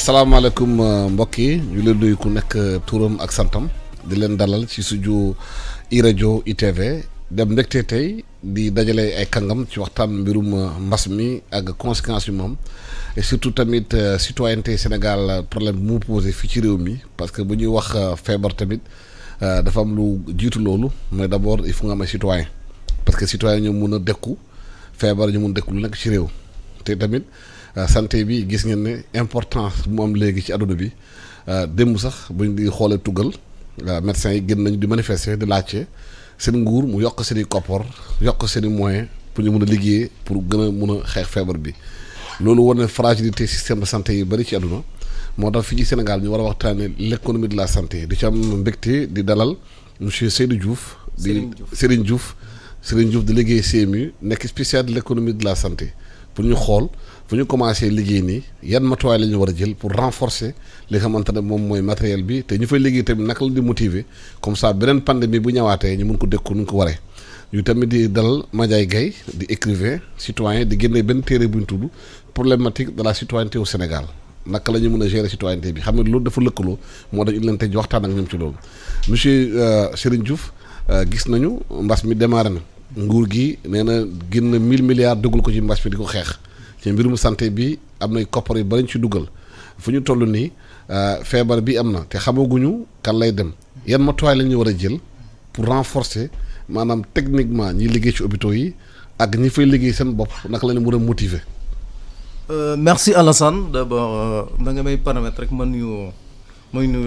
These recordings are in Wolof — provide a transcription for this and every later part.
asalaamaaleykum mbokk yi ñu leen nuyu ku nekk turam ak santam di leen dalal ci suñu iRadio ITV dem mbégte tey di dajale ay kàngam ci waxtaan mbirum mbas mi ak conséquences yu moom et surtout tamit citoyenneté Sénégal problème bu mu posé fii ci réew mi parce que bu ñuy wax feebar tamit dafa am lu jiitu loolu mais d'abord il faut nga am ay citoyen parce que citoyen ñu mun a dekku feebar ñu mun dekku lu nekk ci réew te tamit santé bi gis ngeen ne importance bu mu am léegi ci àdduna bi démb sax buñ di xoolee tuggal médecins yi gën nañu di manifester di laajte seen nguur mu yokk seen i koppar yokk seen i moyens pour ñu mun a liggéey pour gën a mun a xeex feebar bi loolu wane fragilité système de santé yi bëri ci àdduna moo tax fii ci Sénégal ñu war a waxtaanee l'économie de la santé di ci am mbégte di dalal monsieur Seydou Diouf. Serigne Diouf di liggéey CMU nekk spécial de l'économie de la santé pour ñu xool fu ñu commencé liggéey nii yan matuwaay la ñu war a jël pour renforcer li nga xamante ne moom mooy matériel bi te ñu fay liggéey tamit naka la di motiver comme ça beneen pandémie bu ñëwaatee ñu mun ko dékku nu ñu ko waree ñu tamit di dalal Madiaye Gaye di écrivain citoyen di génnee benn téere bu ñu tudd problématique de la citoyenneté au Sénégal naka la ñu mën a gérer citoyenneté bi xam ne loolu dafa lëkkaloo moo tax ñu leen tey waxtaan ak ñoom ci loolu monsieur Serigne Diouf gis nañu mbas mi démarré na nguur gi nee na génn 1000 milliards dugal ko ci mbas mi di ko xeex ci mbirum santé bi am nay koppar yu bari ñu ci dugal fu ñu toll nii feebar bi am na te xamaguñu kan lay dem yan matuwaay la ñu war a jël pour renforcer maanaam techniquement ñi liggéey ci hôpitaux yi ak ñi fay liggéey seen bopp naka la ñu mën a motiver. Merci Alassane d'abord da nga may permettre rek ma nuyu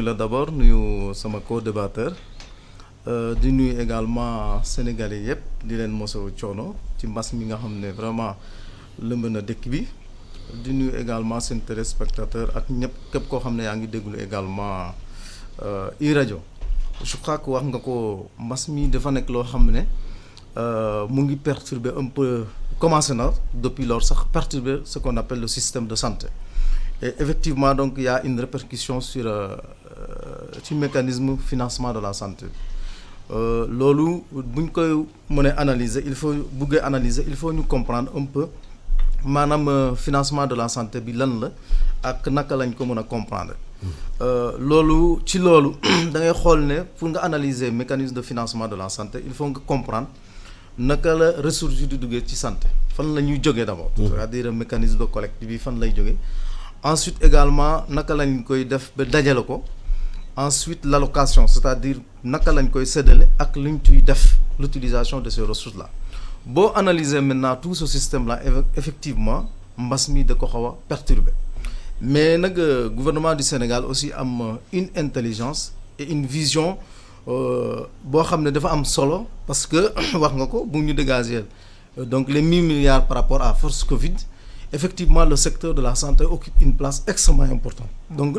la d'abord nuyu sama co-débatteur di nuyu également sénégalais yëpp di leen mosawu coono ci mbas mi nga xam ne vraiment lëmb na dëkk bi di nuyu également seen téléspectateur ak ñëpp képp koo xam ne yaa ngi déglu également iRadio je crois que wax nga ko mbas mi dafa nekk loo xam ne mu ngi perturber un peu commencé na depuis lors sax perturber ce qu'on appelle le système de santé et effectivement donc il y a une répercussion sur ci mécanisme financement de la santé loolu buñ koy mënee analyser il faut ñu comprendre un peu maanaam financement de la santé bi lan la ak naka lañ ko mën a comprendre loolu da ngay xool ne pour nga analyser mécanisme de financement de la santé il faut nga comprendre naka la ressources yi di duggee ci santé fan la ñuy jógee d'abord c'est-à-dire mécanisme de collecte bi fan lay jógee ensuite également naka lañ koy def ba dajale ko ensuite l'allocation c'est-à-dire naka lañ koy séddale ak luñ ciy def l'utilisation de ces ressources là boo analyser maintenant tout ce système là effectivement mbas mi da ko xaw a perturbé mais nag gouvernement du Sénégal aussi am une intelligence et une vision boo xam ne dafa am solo parce que wax nga ko bu ñu dégager donc les 1000 milliards par rapport à force Covid effectivement le secteur de la santé occupe une place extrêmement importante donc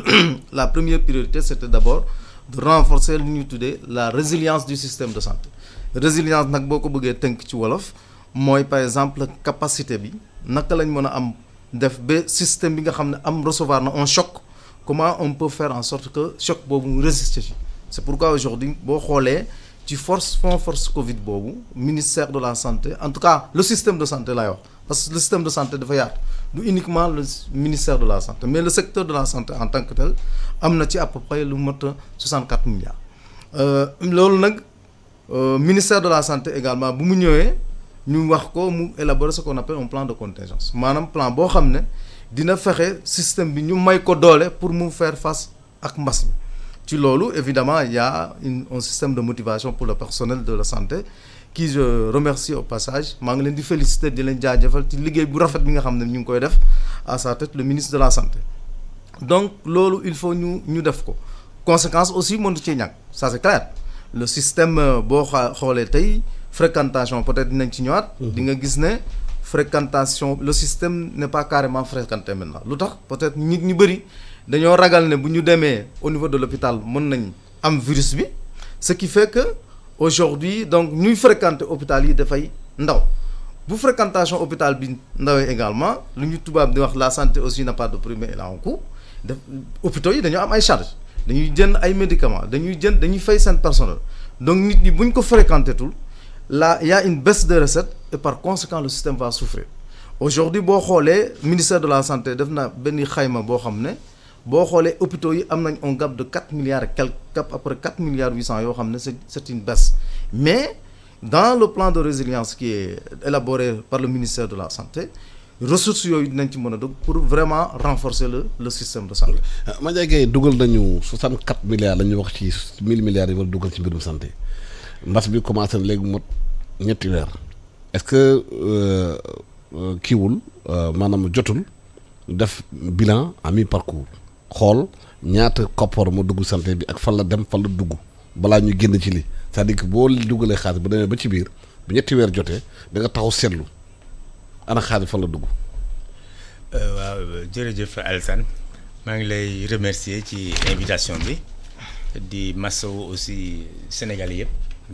la première priorité c'était d'abord de renforcer lu ñuy tuddee la résilience du système de santé résilience nag boo ko bëggee tënk ci wolof mooy par exemple capacité bi naka lañ mën a am def ba système bi nga xam ne am recevoir na un choc comment on peut faire en sorte que choc boobu mu résister ci c'est pourquoi aujourd'hui boo xoolee ci force Covid boobu ministère de la santé en tout cas le système de santé laay wax parce que le système de santé dafa yaatu du uniquement le ministère de la santé mais le secteur de la santé en tant que tel am na ci à peu près lu mot 64 milliards loolu nag ministère de la santé également bu mu ñëwee ñu wax ko mu élaborer ce qu'on appelle un plan de contingence maanaam plan boo xam ne dina fexe système bi ñu may ko doole pour mu faire face ak mbas mi ci loolu évidemment il y a un système de motivation pour le personnel de la santé qui je remercie au passage maa ngi leen di féliciter di leen jaajëfal ci liggéey bu rafet bi nga xam ne ñu ngi koy def à sa tête le ministre de la santé donc loolu il faut ñu def ko conséquence aussi mënut ci ñàkk ça c'est clair le système boo xoolee tey fréquentation peut-être dinañ ci ñëwaat di nga gis ne fréquentation le système n'est pas carrément fréquenté maintenant lu tax peut-être nit ñu bëri dañoo ragal ne bu ñu demee au niveau de l'hôpital mën nañ am virus bi ce qui fait que aujourd'hui donc ñuy fréquenter hôpital yi dafay ndaw bu fréquentation hôpital bi ndawee également lu ñu tubaab di wax la santé aussi n'a pas de prix mais elle a un coût def hôpitaux yi dañoo am ay charges dañuy jënd ay médicaments dañuy fay seen personnel donc nit ñi buñ ko fréquenter tul là il y a une baisse de recettes et par conséquent le système va souffrir aujourd'hui boo xoolee ministère de la santé def na benn xayma boo xam ne boo xoolee hôpitaux yi am nañ un gap de 4 milliards et quelques gap après 4 milliards 800 yoo xam ne c'est une baisse mais dans le plan de résilience qui est élaboré par le ministère de la santé ressources yooyu dinañ ci mën a dugg pour vraiment renforcer le système de santé. Mandiaye Gueye dugal nañu 64 milliards la ñu wax ci 1000 milliards yi war dugal ci mbirum santé mbas bi commencé na léegi mot ñetti weer est-ce que kiiwul maanaam jotul def bilan à mi-parcours xool ñaata koppar moo dugg santé bi ak fan la dem fan la dugg balaa ñu génn ci li c'est-à-dire que boo dugalee xaalis bu demee ba ci biir bu ñetti weer jotee da nga taxaw seetlu ana xaalis fan la dugg. waaw jërëjëf Alassane maa ngi lay remercier ci invitation bi di masawu aussi Sénégal yëpp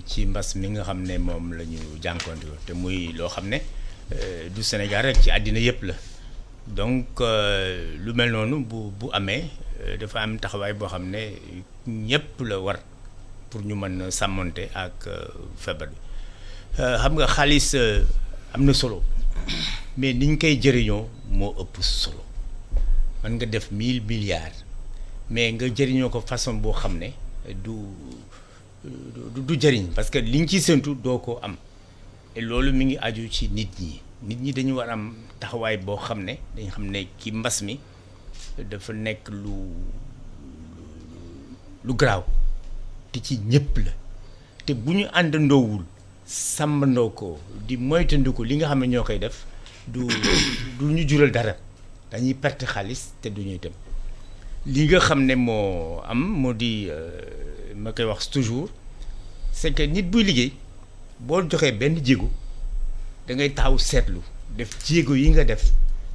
ci mbas mi nga xam ne moom la ñu jànkoonte te muy loo xam ne du Sénégal rek ci àddina yëpp la donc lu mel noonu bu amee dafa am taxawaay boo xam ne ñëpp la war pour ñu mën a sàmmonte ak feebar bi xam nga xaalis am na solo mais niñ koy jëriñoo moo ëpp solo man nga def 1000 milliards mais nga jëriñoo ko façon boo xam ne du jëriñ parce que liñ ciy séntu doo ko am et loolu mi ngi aju ci nit ñi dañu war am taxawaay boo xam ne dañ xam ne ki mbas mi dafa nekk lu garaaw te ci ñëpp la te bu ñu àndandoowul sàmmandoo ko di moytandiku li nga xam ne ñoo koy def du ñu jural dara dañuy perte xaalis te du ñuy dem li nga xam ne moo am moo di ma koy wax toujours c'est que nit buy liggéey boo joxee benn jéego da ngay taxaw seetlu def jéego yi nga def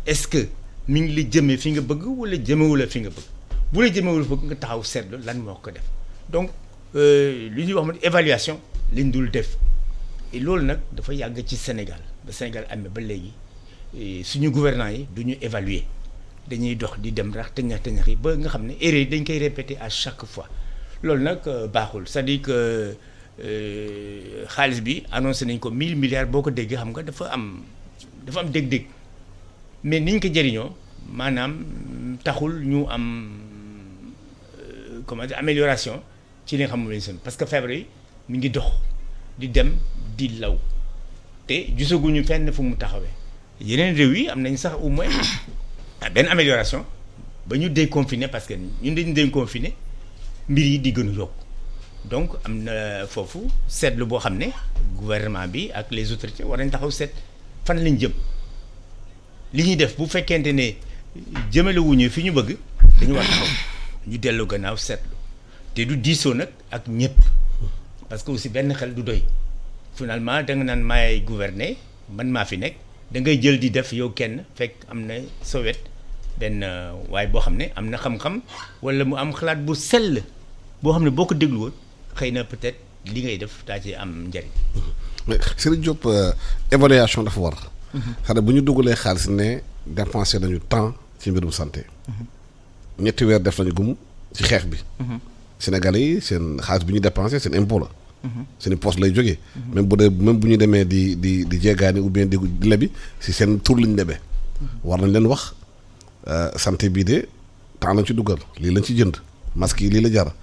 est-ce que mi ngi la jëmee fi nga bëgg wala jëmewula fi nga bëgg bu la jëmewula bëgg nga taxaw seetlu lan moo ko def donc li ñuy wax ma évaluation liñ dul def et loolu nag dafa yàgg ci Sénégal ba Sénégal amee ba léegi suñu gouvernants yi du ñu évaluer dañuy dox di dem rax tëñax yi ba nga xam ne erreur yi dañ koy répéter à chaque fois loolu nag baaxul c'est-à-dire que xaalis bi annoncé nañ ko 1000 milliards boo ko déggee xam nga dafa am dég-dég mais niñ ko jëriñoo maanaam taxul ñu am comment dire amélioration ci li nga xam ne lañ seen parce que feebar yi mi ngi dox di dem di law te gisaguñu fenn fu mu taxawee yeneen réew yi am nañ sax au moins benn amélioration ba ñu déconfiné parce que ñun dañu déconfiné mbir yi di gën a yokk donc am na foofu seetlu boo xam ne gouvernement bi ak les autorités war nañ taxaw seet fan lañ jëm li ñuy def bu fekkente ne jëmale wuñu fi ñu bëgg dañu war taxaw ñu dellu gannaaw seetlu te du diisoo nag ak ñëpp parce que aussi benn xel du doy finalement da nga naan maay gouverner man maa fi nekk da ngay jël di def yow kenn fekk am na sa wet benn waaye boo xam ne am na xam-xam wala mu am xalaat bu sell boo xam ne boo ko dégluwoon xëy na peut-être li ngay def daa ci am njëriñ. mais Serigne Diop évaluation dafa war. c'est-à-dire bu ñu dugalee xaalis ne dépensé nañu temps ci mbirum santé. ñetti weer def nañu gum ci xeex bi. Sénégalais yi seen xaalis bu ñu dépensé seen impôt la. seen poste lay jógee. même bu ñu demee di jéegaani ou bien di lebi si seen tur lañ lebee. war nañ leen wax santé bii de temps lañ ci dugal lii lañ ci jënd masque yi lii la jar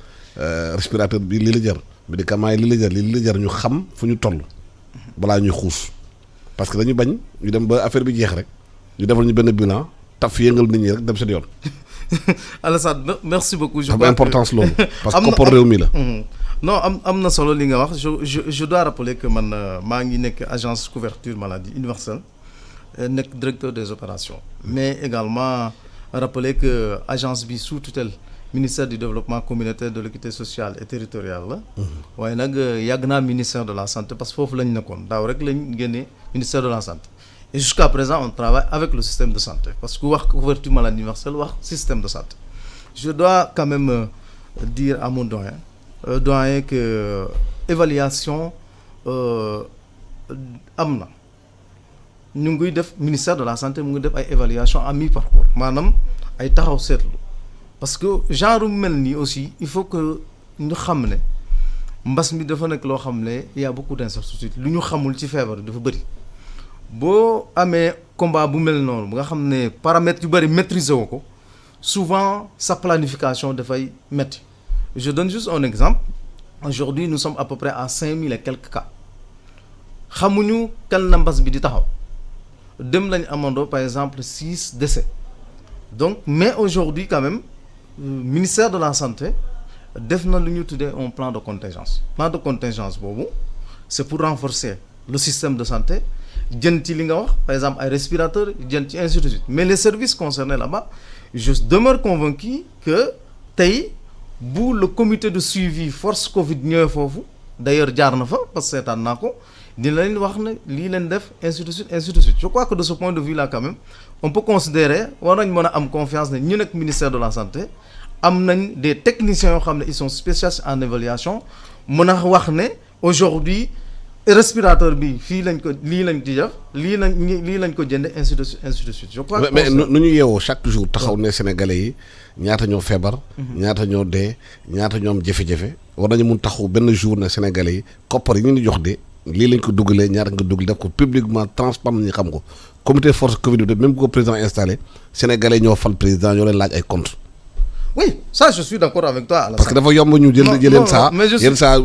respirateur bi lii la jar médicament yi lii la jar ñu xam fu ñu toll balaa ñuy xuus parce que dañu bañ ñu dem ba affaire bi jeex rek ñu defal ñu benn bilan taf yëngal nit ñi rek dem seen yoon. Alassane merci beaucoup. je crois importance loolu. parce que koppar réew mi la. non am na solo li nga wax je dois rappeler que man maa ngi nekk agence couverture maladie universelle nekk directeur des opérations. mais également rappeler que agence bi sous tutelle ministère du développement communautaire de l'équité sociale et territoriale la. waaye nag yàgg naa ministère de la santé parce que foofu lañ nekkoon daaw rek lañ génnee ministère de la santé. et jusqu'à présent on travaille avec le système de santé parce que wax couverture maladie universelle wax système de santé. je dois quand même dire à mon doyen que évaluation am na ñu ngi def ministère de la santé mu ngi def ay évaluation à mi-parcours maanaam ay taxaw seetlu parce que genre mel nii aussi il faut que ñu xam ne mbas mi dafa nekk loo xam ne il y a beaucoup d'incertitudes lu ñu xamul ci feebar dafa bëri boo amee combat bu mel noonu nga xam ne paramètres yu bëri maîtriser woo ko souvent sa planification dafay métti. Je donne juste un exemple. Aujourd'hui nous sommes à peu près à 5000 et quelques cas xamuñu kan la mbas bi di taxaw dem lañ amandoo par exemple 6 décès donc mais aujourd'hui quand même ministère de la santé def na lu ñu tuddee un plan de contingence boobu c'est pour renforcer le système de santé jën ci li nga wax par exemple ay respirateurs jën ci ainsi de suite mais les services concernés là-bas je demeure convaincu que tey bu le comité de suivi force Covid ñëwee foofu d'ailleurs jaar na fa parce que seetaan naa ko dina leen wax ne lii leen def ainsi de suite ainsi de suite je crois que de ce point de vue là quand même on peut considérer war nañ mën a am confiance ne ñu nekk ministère de la santé am nañ des techniciens yoo xam ne ils sont spécialistes en évaluation mën a wax ne aujourd'hui respirateur bi fii lañ ko lii lañ ci def lii lañ ko jënde ainsi de suite je crois que mais nu ñu yeewoo chaque jour taxaw ne sénégalais yi ñaata ñoo feebar ñaata ñoo dee ñaata ñoo am jafe-jafe war nañu mun taxaw benn jour ne sénégalais yi koppar yi ñu jox de lii lañ ko dugalee ñaata nga dugal def ko publiquement transparent ñi xam ko comité force Covid bi même bu ko président installé sénégalais ñoo fal président ñoo leen laaj ay compte. Oui, ça je suis d'accord avec toi. Parce que dafa yomb ñu jëleen saa yenn saa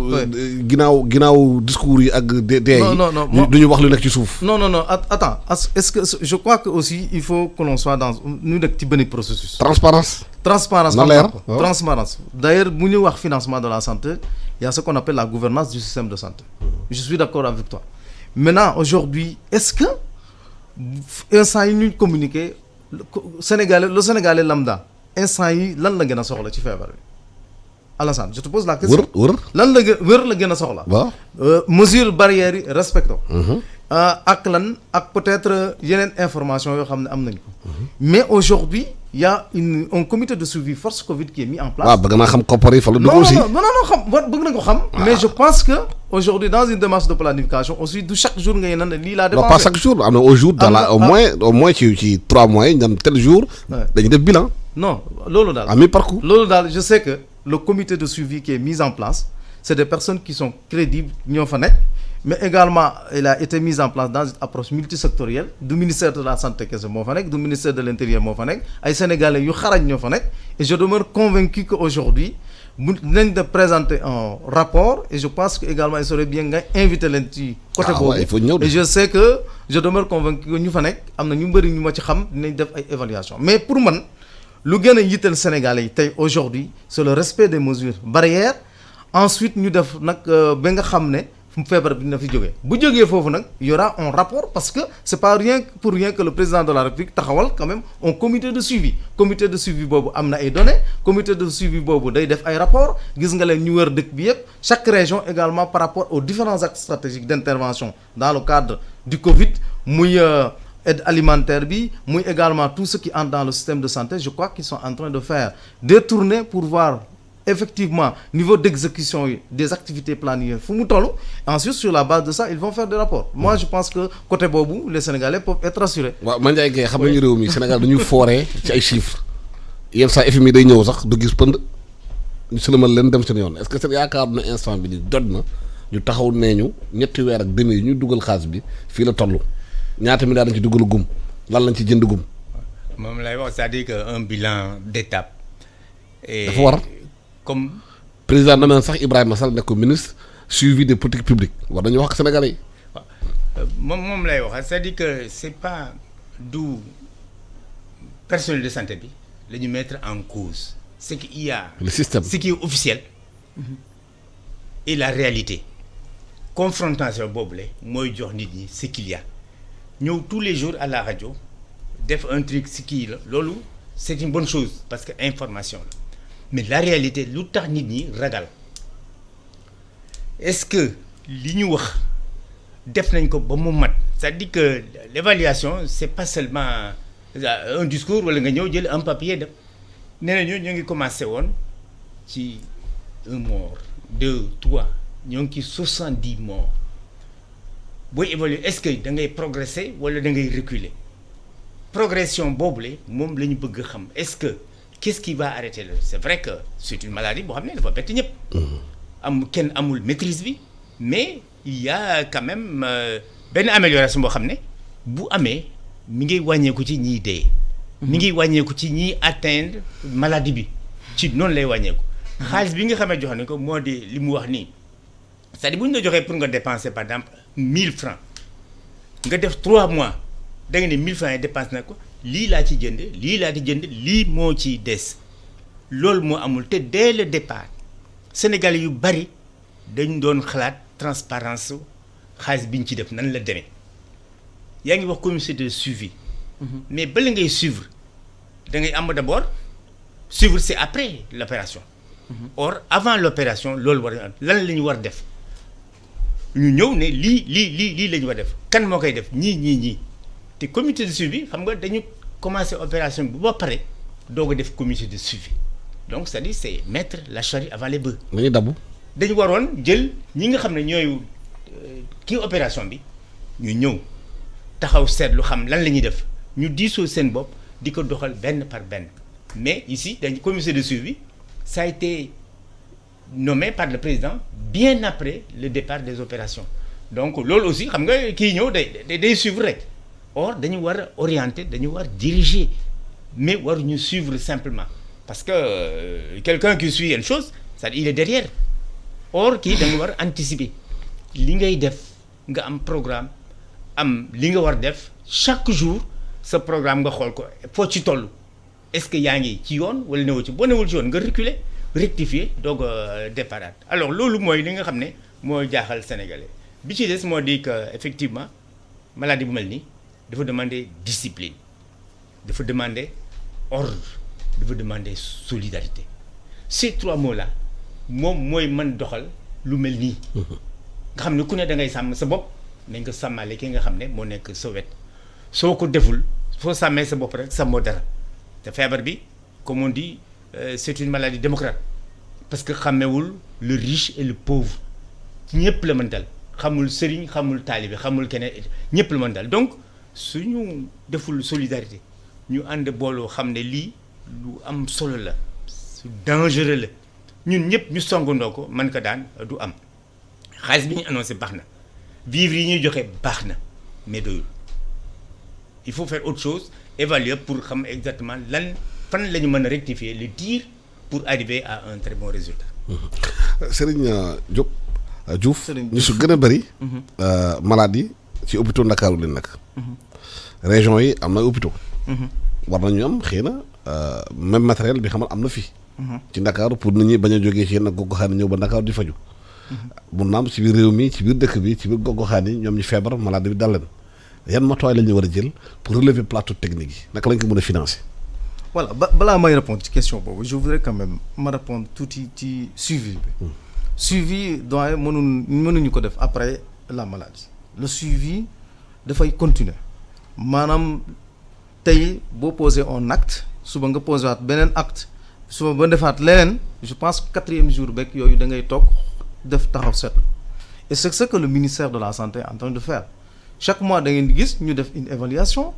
ginnaaw discours yi ak dee yi duñu wax lu nekk ci suuf. Non attends est-ce que je crois que aussi il faut que l'on soit dans ñu nekk ci benn processus. Transparence. Transparence. D'ailleurs bu ñu wax financement de la santé il y a ce qu'on appelle la gouvernance du système de santé. Je suis d'accord avec toi. Maintenant aujourd'hui est-ce que instant yi ñu communiquer le Sénégalais lambda instant yi lan la gën a soxla ci feebar bi Alassane je te pose la question. wër lan la gën a soxla. waaw mesures barrières yi respecté. ak lan ak peut-être yeneen information yoo xam ne am nañ ko. mais aujourd'hui il y a un comité de suivi force Covid qui est mis en place. waaw bëgg naa xam koppar yi fa la dugg aussi. non xam bëgg na ko xam. mais je pense que aujourd'hui dans une démarche de planification aussi du chaque jour ngay nan lii laa dépensé. non pas chaque jour am na au jour. au moins ci 3 mois yi ñam tel jour. dañuy def bilan. non loolu daal à mi-parcours. loolu daal je sais que le comité de suivi qui est mis en place c'est des personnes qui sont crédibles ñoo fa nekk mais également il a été mis en place dans une approche multisectorielle du ministère de la santé kese moo fa nekk du ministère de l'intérieur moo fa nekk ay sénégalais yu xarañ ñoo fa nekk et je demeure convaincu que aujourd'hui bu dinañ de présenter un rapport et je pense que également il serait bien nga invité leen ci côté boobu il faut ñëw de. et je sais que je demeure convaincu que ñu fa nekk am na ñu bëri ñu ma ci xam dinañ def ay évaluation mais pour man lu gën a yitteel Sénégalais yi tey aujourd'hui c'est le respect des mesures barrières ensuite ñu def nag ba nga xam ne feebar bi dina fi jógee bu jógee foofu nag y aura un rapport parce que c'est pas rien que le président de la République taxawal quand même un comité de suivi boobu am na ay données comité de suivi boobu day def ay rapport gis nga leen ñu wër dëkk bi yëpp chaque région également par rapport aux différents axes stratégiques d'intervention dans le cadre du Covid muy aide alimentaire bi muy également tout ce qui entre dans le système de santé je crois qu'ils sont en train de faire des tournées pour voir effectivement niveau d'exécution des activités planifiées fu mu toll ensuite sur la base de ça ils vont faire des rapports moi je pense que côté boobu les Sénégalais peuvent être rassurés. waaw man Ndiaye Guèye xam nañu réew mi Sénégal dañuy fooree ci ay chiffres yenn saa FMI day ñëw sax du gis pënd ñu sëlëmal leen dem seen yoon est-ce que seen yaakaar na instant bi ni jot na ñu taxaw nee ñu ñetti weer ak demi yi ñu dugal xaalis bi fii la toll ñaata milliards dañ ci dugal gum lan lañ ci jënd gum. moom lay wax c'est-à-dire que un bilan d'étape. dafa war comme président na sax Ibrahima Sall nekk ko ministre suivi des politiques publiques war nañu wax ak Sénégalais yi. waaw moom lay wax c'est-à-dire que c'est pas du personnel de santé bi la ñu mettre en cause ce qu'il y a. le système ce qui est officiel. et la réalité. confrontation boobu la mooy jox nit ñi ce qu'il y a ñëw tous les jours à la radio def un truc si kii la loolu c'est une bonne chose parce que information la mais la réalité lu tax nit ñi ragal est-ce que li ñu wax def nañ ko ba mu mat c'est-à-dire que l'évaluation c'est pas seulement un discours wala nga ñëw jël un papier def nee na ñu ngi commencé woon ci 1 mort 2 3 ñoo ngi ci 70 morts booy évaluer est-ce que da ngay progresser wala da ngay reculer progression boobu la moom la ñu bëgg a xam est-ce que qu'est-ce qui va arrêter là c'est vrai que c'est une maladie boo xam ne dafa bett ñëpp. kenn amul maîtrise bi mais il y a quand même benn amélioration boo xam ne bu amee mi ngay wàññeeku ci ñiy dee mi ngi wàññeeku ci ñiy atteindre maladie bi ci noonu lay wàññeeku. xaalis bi nga xamee jox nañ ko moo di li mu wax nii c'est-à-dire bu ñu la joxee pour nga dépenser par exemple 1000 francs nga def 3 mois da nga ne 1000 francs yi dépense na ko lii laa ci jënd lii laa ci jënd lii moo ci des loolu moo amul te dès le départ Sénégal yu bari dañ doon xalaat transparence xaalis bi ñu ci def nan la demee yaa ngi wax comité de suivi. mais bala ngay suivre da ngay am d'abord suivre c'est après l'opération. or avant l'opération loolu war lan la ñu war def ñu ñëw ne lii la ñu war def kan moo koy def ñii te comité de suivi xam nga dañu commencer opération bi ba pare doog a def comité de suivi donc c'est-à-dire c'est mettre la charrue avant les bœufs. dañuy dabu. dañu waroon jël ñi nga xam ne ñooy kii opération bi ñu ñëw taxaw seetlu xam lan la ñuy def ñu diisoo seen bopp di ko doxal benn par benn mais ici dañu comité de suivi ça a été nommé par le président bien après le départ des opérations donc loolu aussi xam nga kii ñëw day suivre rek or dañu war a orienter dañu war diriger mais waruñu suivre simplement parce que quelqu'un qui suit une chose c'est-à-dire il est derrière or kii da nga war anticiper li ngay def nga am programme am li nga war def chaque jour sa programme nga xool ko foo ci toll est-ce que yaa ngi ci yoon wala newul ci boo newul ci yoon nga reculer rectifier doog a départ alors loolu mooy li nga xam ne moo jaaxal sénégalais bi ci des moo di que effectivement maladie bu mel nii dafa demander discipline dafa demander ordre dafa demander solidarité ces 3 mots là moom mooy mën doxal lu mel nii nga xam ne ku ne da ngay sàmm sa bopp nañ ko sàmmale ki nga xam ne moo nekk sa wet soo ko deful soo sàmmee sa bopp rek sàmmoo dara te feebar bi comme on dit c'est une maladie démocrate parce que xamewul le riche et le pauvre ñëpp la mën dal xamul sëriñ xamul taalibe xamul keneen ñëpp la mën dal donc suñu deful solidarité ñu ànd booloo xam ne lii lu am solo la su dangereux la ñun ñëpp ñu songandoo ko mën ko daan du am xaalis bi ñu annoncé baax na vivre yi ñuy joxe baax na mais doyul il faut faire autre chose évaluer pour xam exactement lan fan la ñu mën a rectifier le tir pour arriver à un très bon résultat. Serigne Diouf ñu su gën a bëri. maladie ci hôpitaux Ndakaaru leen nag. région yi am na hôpitaux. war nañu am xëy na même matériel bi xamal am na fi. ci Ndakaaru pour nit ñi bañ a jógee ci yenn gox-goxaan yi ñëw ba Ndakaaru di faju mun naam ci biir réew mi ci biir dëkk bi ci biir gox-goxaan yi ñoom ñu feebar maladie bi dal leen yan matuwaay la ñu war a jël pour relever plateau technique yi naka lañ ko mën a financer. voilà balaa may répondre ci question boobu je voudrais quand même ma répondre tuuti ci suivi bi. suivi doyen mënuñu ko def après la maladie. le suivi dafay continuer maanaam tey boo posé un acte suba nga posé waat beneen acte suba ba defaat leneen je pense que 4e jour beeg yooyu da ngay toog def taxaw seetlu et c'est ce que le ministère de la santé est en train de faire chaque mois da ngeen di gis ñu def une évaluation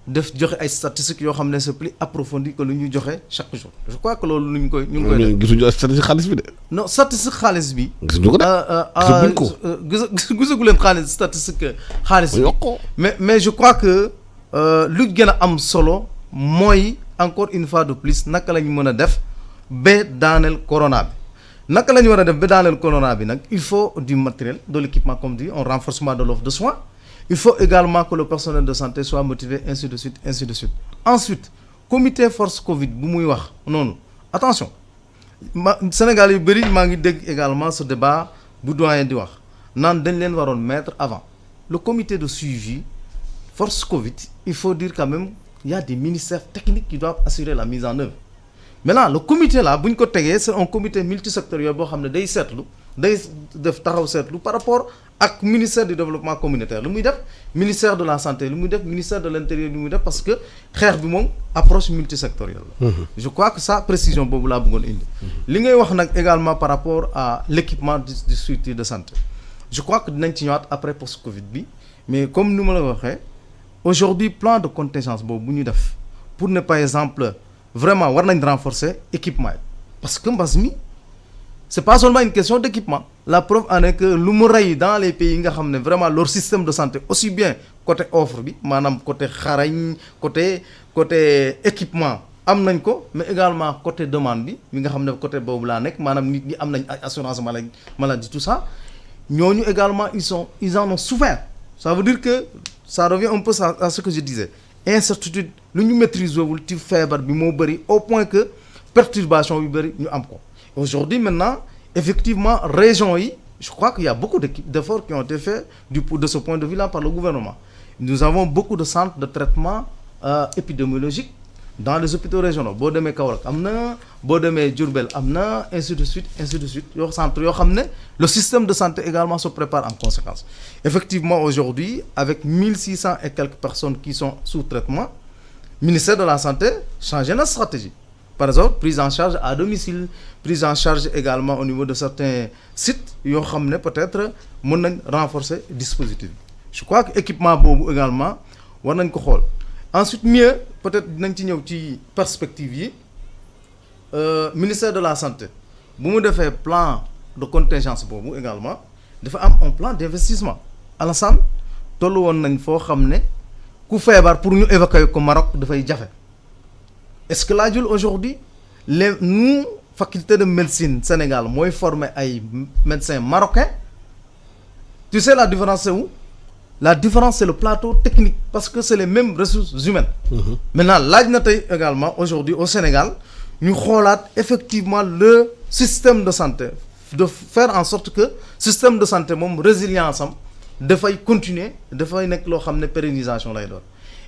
def joxe ay statistiques yoo xam ne c'est plus approfondi que lu ñu joxe chaque jour je crois que loolu ñu ngi koy def. gisuñu statistique xaalis bi de. non statistique xaalis bi. gisuñu ko de. gisaguñ ko gisagu leen xaalis statistique xaalis bi. mais je crois que lu gën a am solo mooy encore une fois de plus naka la ñu mën a def ba daaneel corona bi naka la ñu war a def ba daaneel corona bi nag il faut du matériel de l'équipement comme dit un renforcement de l'offre de soins. Il faut également que le personnel de santé soit motivé ainsi de suite ainsi de suite ensuite comité force Covid bu muy wax noonu attention Sénégal yu bëri maa ngi dégg également ce débat bu doyen di wax naan dañ leen waroon mettre avant le comité de suivi force Covid il faut dire quand même il y a des ministères techniques qui doivent assurer la mise en œuvre maintenant le comité là bu ñu ko tegee c'est un comité multisectoriel boo xam ne day seetlu day def taxaw seetlu par rapport ak ministère du développement communautaire lu muy def ministère de la santé lu muy def ministère de l'intérieur lu muy def parce que xeex bi moom approche multisectorielle la je crois que ça précision boobu laa bëggoon indi li ngay wax nag également par rapport à l'équipement du structure de santé je crois que dinañ ci ñëwaat après post Covid bi mais comme ni ma la waxee aujourd'hui plan de contingence boobu bu ñu def pour ne par exemple vraiment war nañ renforcer équipement yi parce que mbas mi c'est pas seulement une question d'équipement la preuve en est que lu mu rey dans les pays nga xam ne vraiment leur système de santé aussi bien côté offre bi maanaam côté xarañ côté équipement am nañ ko mais également côté demande bi mi nga xam ne côté boobu laa nekk maanaam nit ñi am nañ assurance maladie tout ça ñooñu également ils en ont souffert. Ça veut dire que ça revient un peu à ce que je disais incertitude lu ñu maîtriser wul ci feebar bi moo bëri au point que perturbation bi bëri ñu am ko aujourd'hui maintenant effectivement région yi je crois qu'il y a beaucoup d'efforts qui ont été faits de ce point de vue là par le gouvernement. Nous avons beaucoup de centres de traitement épidémiologique dans les hôpitaux régionaux boo demee Kaolack am na boo demee Diourbel am na ainsi de suite yoo centre yoo xam ne le système de santé également se prépare en conséquence. Effectivement aujourd'hui avec 1600 et quelques personnes qui sont sous traitement ministère de la santé changé na stratégie. Par exemple prise en charge à domicile prise en charge également au niveau de certains sites yoo xam ne peut-être mën nañ renforcer dispositif bi. Je crois que équipement boobu également war nañ ko xool. Ensuite mieux peut-être dinañ ci ñëw ci perspective yi ministère de la santé bu mu defee plan de contingence boobu également dafa am un plan d'investissement. Alassane tollu woon nañ foo xam ne ku feebar pour ñu évacuer ko Maroc dafay jafe est-ce que laajul aujourd'hui nous faculté de médecine Sénégal mooy former ay médecins marocains tu sais la différence c'est où? La différence c'est le plateau technique parce que c'est les mêmes ressources humaines. Maintenant laaj na tey également aujourd'hui au Sénégal ñu xoolaat effectivement le système de santé de faire en sorte que système de santé moom résilience am dafay continuer dafay nekk loo xam ne pérennisation lay doon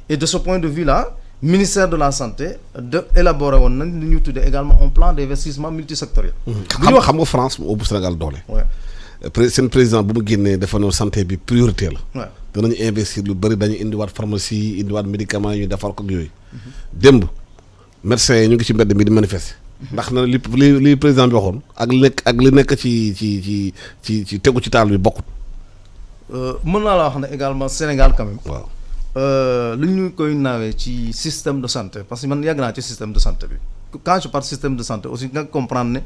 et de ce point de vue là ministère de la santé de élaborer woon nañ lu ñu tuddee également un plan d'investissement multisectoriel. xam nga France moo ëpp Sénégal doole. seen président bu mu génnee dafa ne santé bi priorité la. danañu investir lu bëri dañu indiwaat pharmacie indiwaat médicaments yi ñu defar ko ak yooyu. démb médecins yi ñu ngi ci mbedd mi di manifester. ndax na li président bi waxoon ak li nekk ci tegu ci taal bi bokkut. mën naa la wax ne également Sénégal quand même. waaw lu ñu koy naawee ci système de santé parce que man yàgg naa ci système de santé bi quand je parle système de santé aussi nga comprendre ne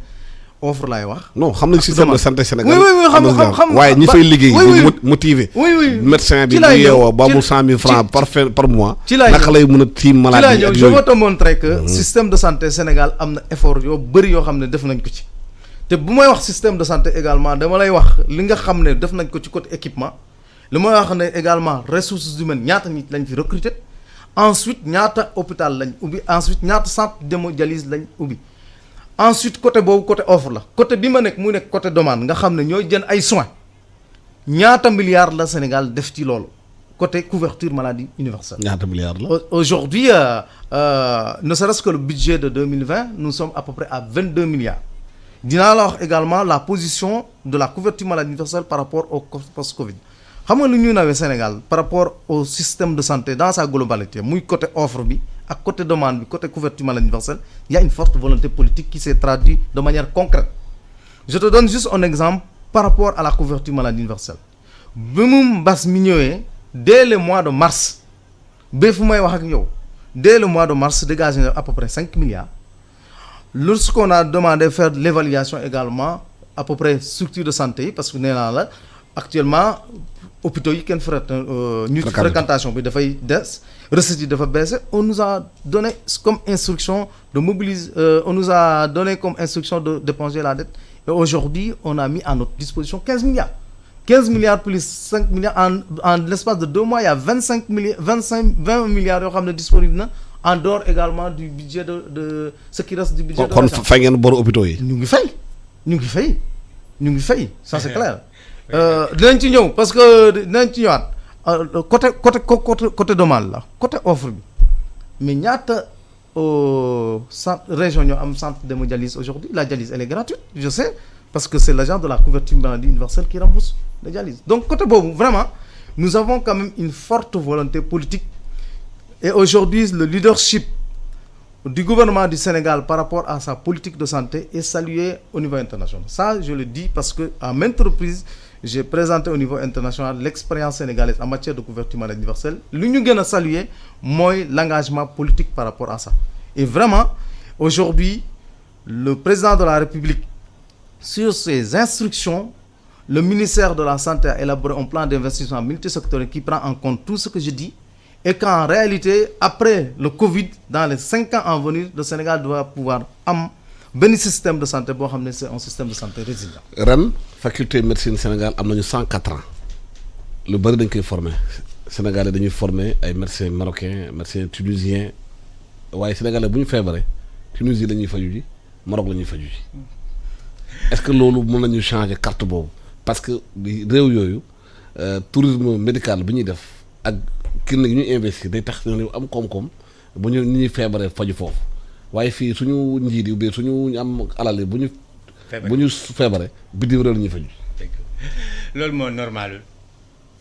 offre laay wax. non xam nañ système de santé Sénégal. oui xam waaye ñi fay liggéey. motivé. oui médecin bi bu yeewoo ba mu 100 000 francs par mois. naka lay mën a tiim maladie ak je vais te montrer que système de santé Sénégal am na effort yoo bëri yoo xam ne def nañ ko ci. te bu may wax système de santé également dama lay wax li nga xam ne def nañ ko ci côté équipement li may wax ne également ressources humaines ñaata nit lañ fi recruter ensuite ñaata hôpital lañ ubbi ensuite ñaata centre d'hémodialyse lañ ubbi. Ensuite côté boobu côté offre la côté bi ma nekk mu nekk côté demande nga xam ne ñooy jënd ay soins ñaata milliards la Sénégal def ci loolu côté couverture maladie universelle. ñaata milliards la. Aujourd'hui ne serait-ce que le budget de 2020 nous sommes à peu près à 22 milliards. Dinaa la wax également la position de la couverture maladie universelle par rapport au post-Covid. Xam nga lu ñu nawee Sénégal par rapport au système de santé dans sa globalité muy côté offre bi ak côté demande bi côté couverture maladie universelle il y a une forte volonté politique qui s'est traduite de manière concrète. Je te donne juste un exemple par rapport à la couverture maladie universelle bi mu mbas mi ñëwee dès le mois de mars ba fu may wax ak yow dès le mois de mars dégagé na à peu près 5 milliards. Lorsqu'on a demandé de faire l'évaluation également à peu près structure de santé yi parce que nee naa la actuellement hôpitaux yi kenn fréquentation bi dafay des recettes yi dafa baissé on nous a donné comme instruction de mobiliser on nous a donné comme instruction d'éponger la dette et aujourd'hui on a mis à notre disposition 15 milliards plus 5 milliards en l'espace de 2 mois il y a 20 milliards yoo xam ne disponible na en dehors également du budget de ce qui reste du budget de kon fay ngeen boru hôpitaux yi. ñu ngi fay ça c'est clair. Dinañ ci ñëw parce que dinañ ci ñëwaat côté demande la côté offre bi mais ñaata centre région ñoo am centre d'hémodialyse aujourd'hui la dialyse elle est gratuite je sais parce que c'est l'agence de la couverture maladie universelle qui rembourse la dialyse donc côté boobu vraiment nous avons quand même une forte volonté politique et aujourd'hui le leadership du gouvernement du Sénégal par rapport à sa politique de santé est salué au niveau international. Ça, je le dis parce que à maintes reprises, j'ai présenté au niveau international l'expérience sénégalaise en matière de couverture maladie universelle. Lu ñu gën a saluer mooy l'engagement politique par rapport à ça. Et vraiment, aujourd'hui, le président de la République, sur ses instructions, le ministère de la Santé a élaboré un plan d'investissement multisectoriel qui prend en compte tout ce que je dis et qu'en réalité, après le Covid, dans les 5 ans à venir, le Sénégal doit pouvoir am benn système de santé boo xam ne c'est un système de santé résilient. ren faculté médecine Sénégal am nañu 104 ans lu bëri dañ koy former Sénégalais dañuy former ay médecins marocains médecins tunisiens waaye Sénégalais bu ñu feebaree Tunisie la ñuy faju ji Maroc la ñuy faju ji est-ce que loolu mën nañu changer carte boobu parce que réew yooyu tourisme médical bi ñuy def ak clinique yi ñuy investir day tax ñu am koom-koom bu ñu ñuy feebaree faju foofu waaye fii suñu njiit yi bi suñu am alal yi bu ñu feebaree bitim réew la ñuy faju loolu moo normal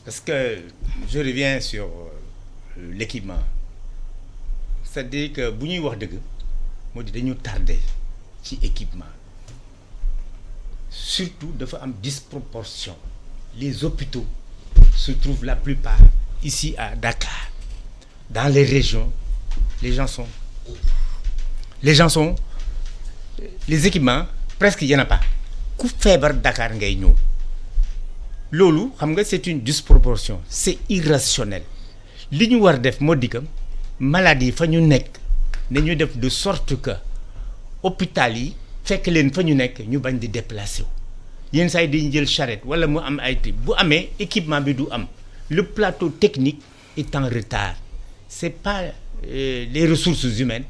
parce que je reviens sur l'équipement c'est-à-dire que bu ñuy wax dëgg moo di dañu tardé ci équipement surtout dafa am disproportion les hôpitaux se trouvent la plupart ici à Dakar dans les régions les équipements presque y en a pas ku feebar Dakar ngay ñëw loolu xam nga c'est une disproportion c'est irrationnel li ñu war def moo di que maladie fa ñu nekk nañu def de sorte que hôpital yi fekk leen fa ñu nekk ñu bañ di déplacer wu yenn saa yi dañu jël charrette wala mu am ay bu amee équipement bi du am le plateau technique est en retard c'est pas les ressources humaines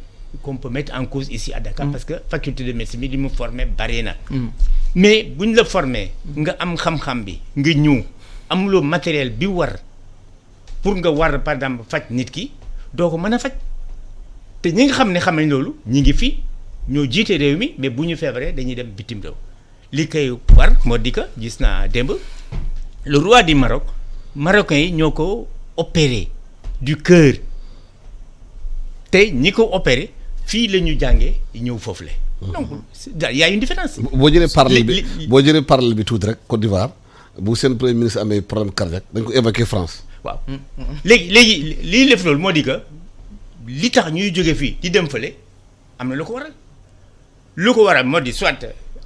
qu'on peut mettre en cause ici à Dakar parce que faculté de médecine bi li mu formé bari na mais bu ñu la formé nga am xam-xam bi nga ñëw amuloo matériel bi war pour nga war par exemple faj nit ki doo ko mën a faj te ñi nga xam ne xam nañ loolu ñi ngi fi ñoo jiite réew mi mais bu ñu feebaree dañuy dem bitim réew li koy war moo di que gis naa démb le roi du Maroc marocains yi ñoo ko opéré du cœur te ñi ko opéré fii la ñu jàngee ñëw foofu la donc y a une différence. boo jëlee parallèle bi tuuti rek Côte d'Ivoire bu seen premier ministre amee problème cardiaque dañ ko évacuer France. waaw léegi lii def loolu moo di que li tax ñuy jóge fii di dem fële am na lu ko waral moo di soit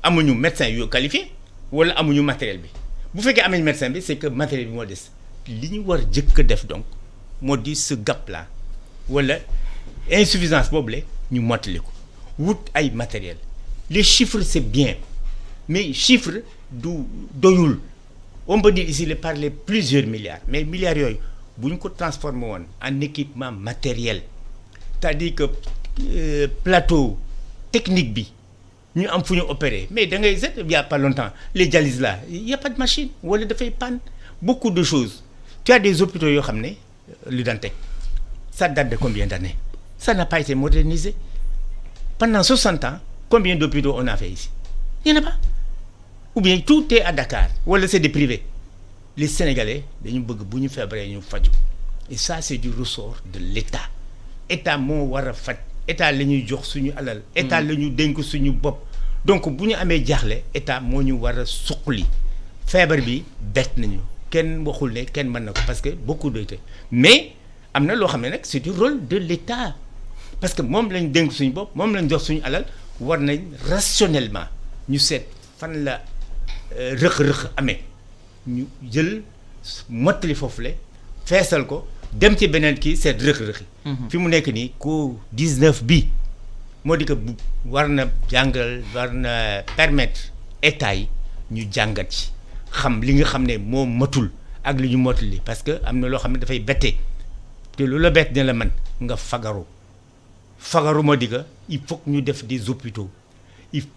amuñu médecin yu qualifié wala amuñu matériel bi bu fekkee am nañu médecin bi c'est que matériel bi moo des li ñu war jëkk a def donc moo di ce gap là wala insuffisance boobu la ñu mottali ko wut ay matériel les chiffres c'est bien mais chiffres du doyul on peut dire ici parler plusieurs milliards mais milliards yooyu bu ñu ko transformé woon en équipement matériel c'est-à-dire que plateau technique bi ñu am fu ñu opérer mais da ngay seet il y a pas longtemps les dialyses là il y a pas de machine wala dafay panne beaucoup de choses tu as des hôpitaux yoo xam ne lu daan teg ça date de combien d'années ça n'a pas été modernisé pendant 60 ans combien d'hôpitaux on a fait ici il y en a pas ou bien tout est à Dakar wala c'est des privés les Sénégalais dañu bëgg bu ñu feebaree ñu faju et ça c'est du ressort de l'État moo war a faj État la ñuy jox suñu alal État la ñu dénk suñu bopp donc bu ñu amee jaaxle État moo ñu war a suqali feebar bi bett nañu kenn waxul ne kenn mën na ko parce que beaucoup de mais am na loo xam ne nag c'est du rôle de l'État parce que moom lañ dénk suñu bopp moom lañ jox suñu alal war nañ rationnellement ñu seet fan la rëq-rëq amee ñu jël mottali foofu le feesal ko dem ci beneen kii seet rëq-rëqi fi mu nekk nii Covid-19 bi moo di que war na jàngal war na permettre État yi ñu jàngat ci xam li nga xam ne moo matul ak li ñu mottali parce que am na loo xam ne dafay bette te lu la bett ne la man nga fagaru moo di que il faut que ñu def des hôpitaux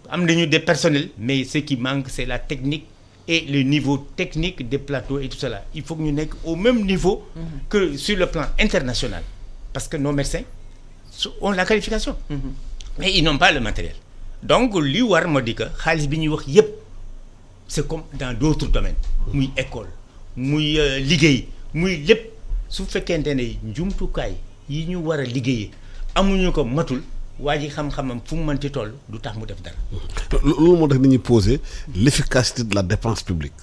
am nañu des personnels mais ce qui manque c'est la technique et le niveau technique des plateaux et tout cela il faut que ñu nekk au même niveau que sur le plan international parce que nos médecins ont la qualification mais ils n'ont pas le matériel donc li war moo di que xaalis bi ñuy wax yépp c'est comme dans d'autres domaines muy école muy liggéey muy lépp su fekkente ne njumtukaay yi ñu war a liggéeyee amuñu ko matul waa ji xam-xamam fu mu mënti toll du tax mu def dara. loolu moo tax nit ñi poser l'efficacité de la dépense publique.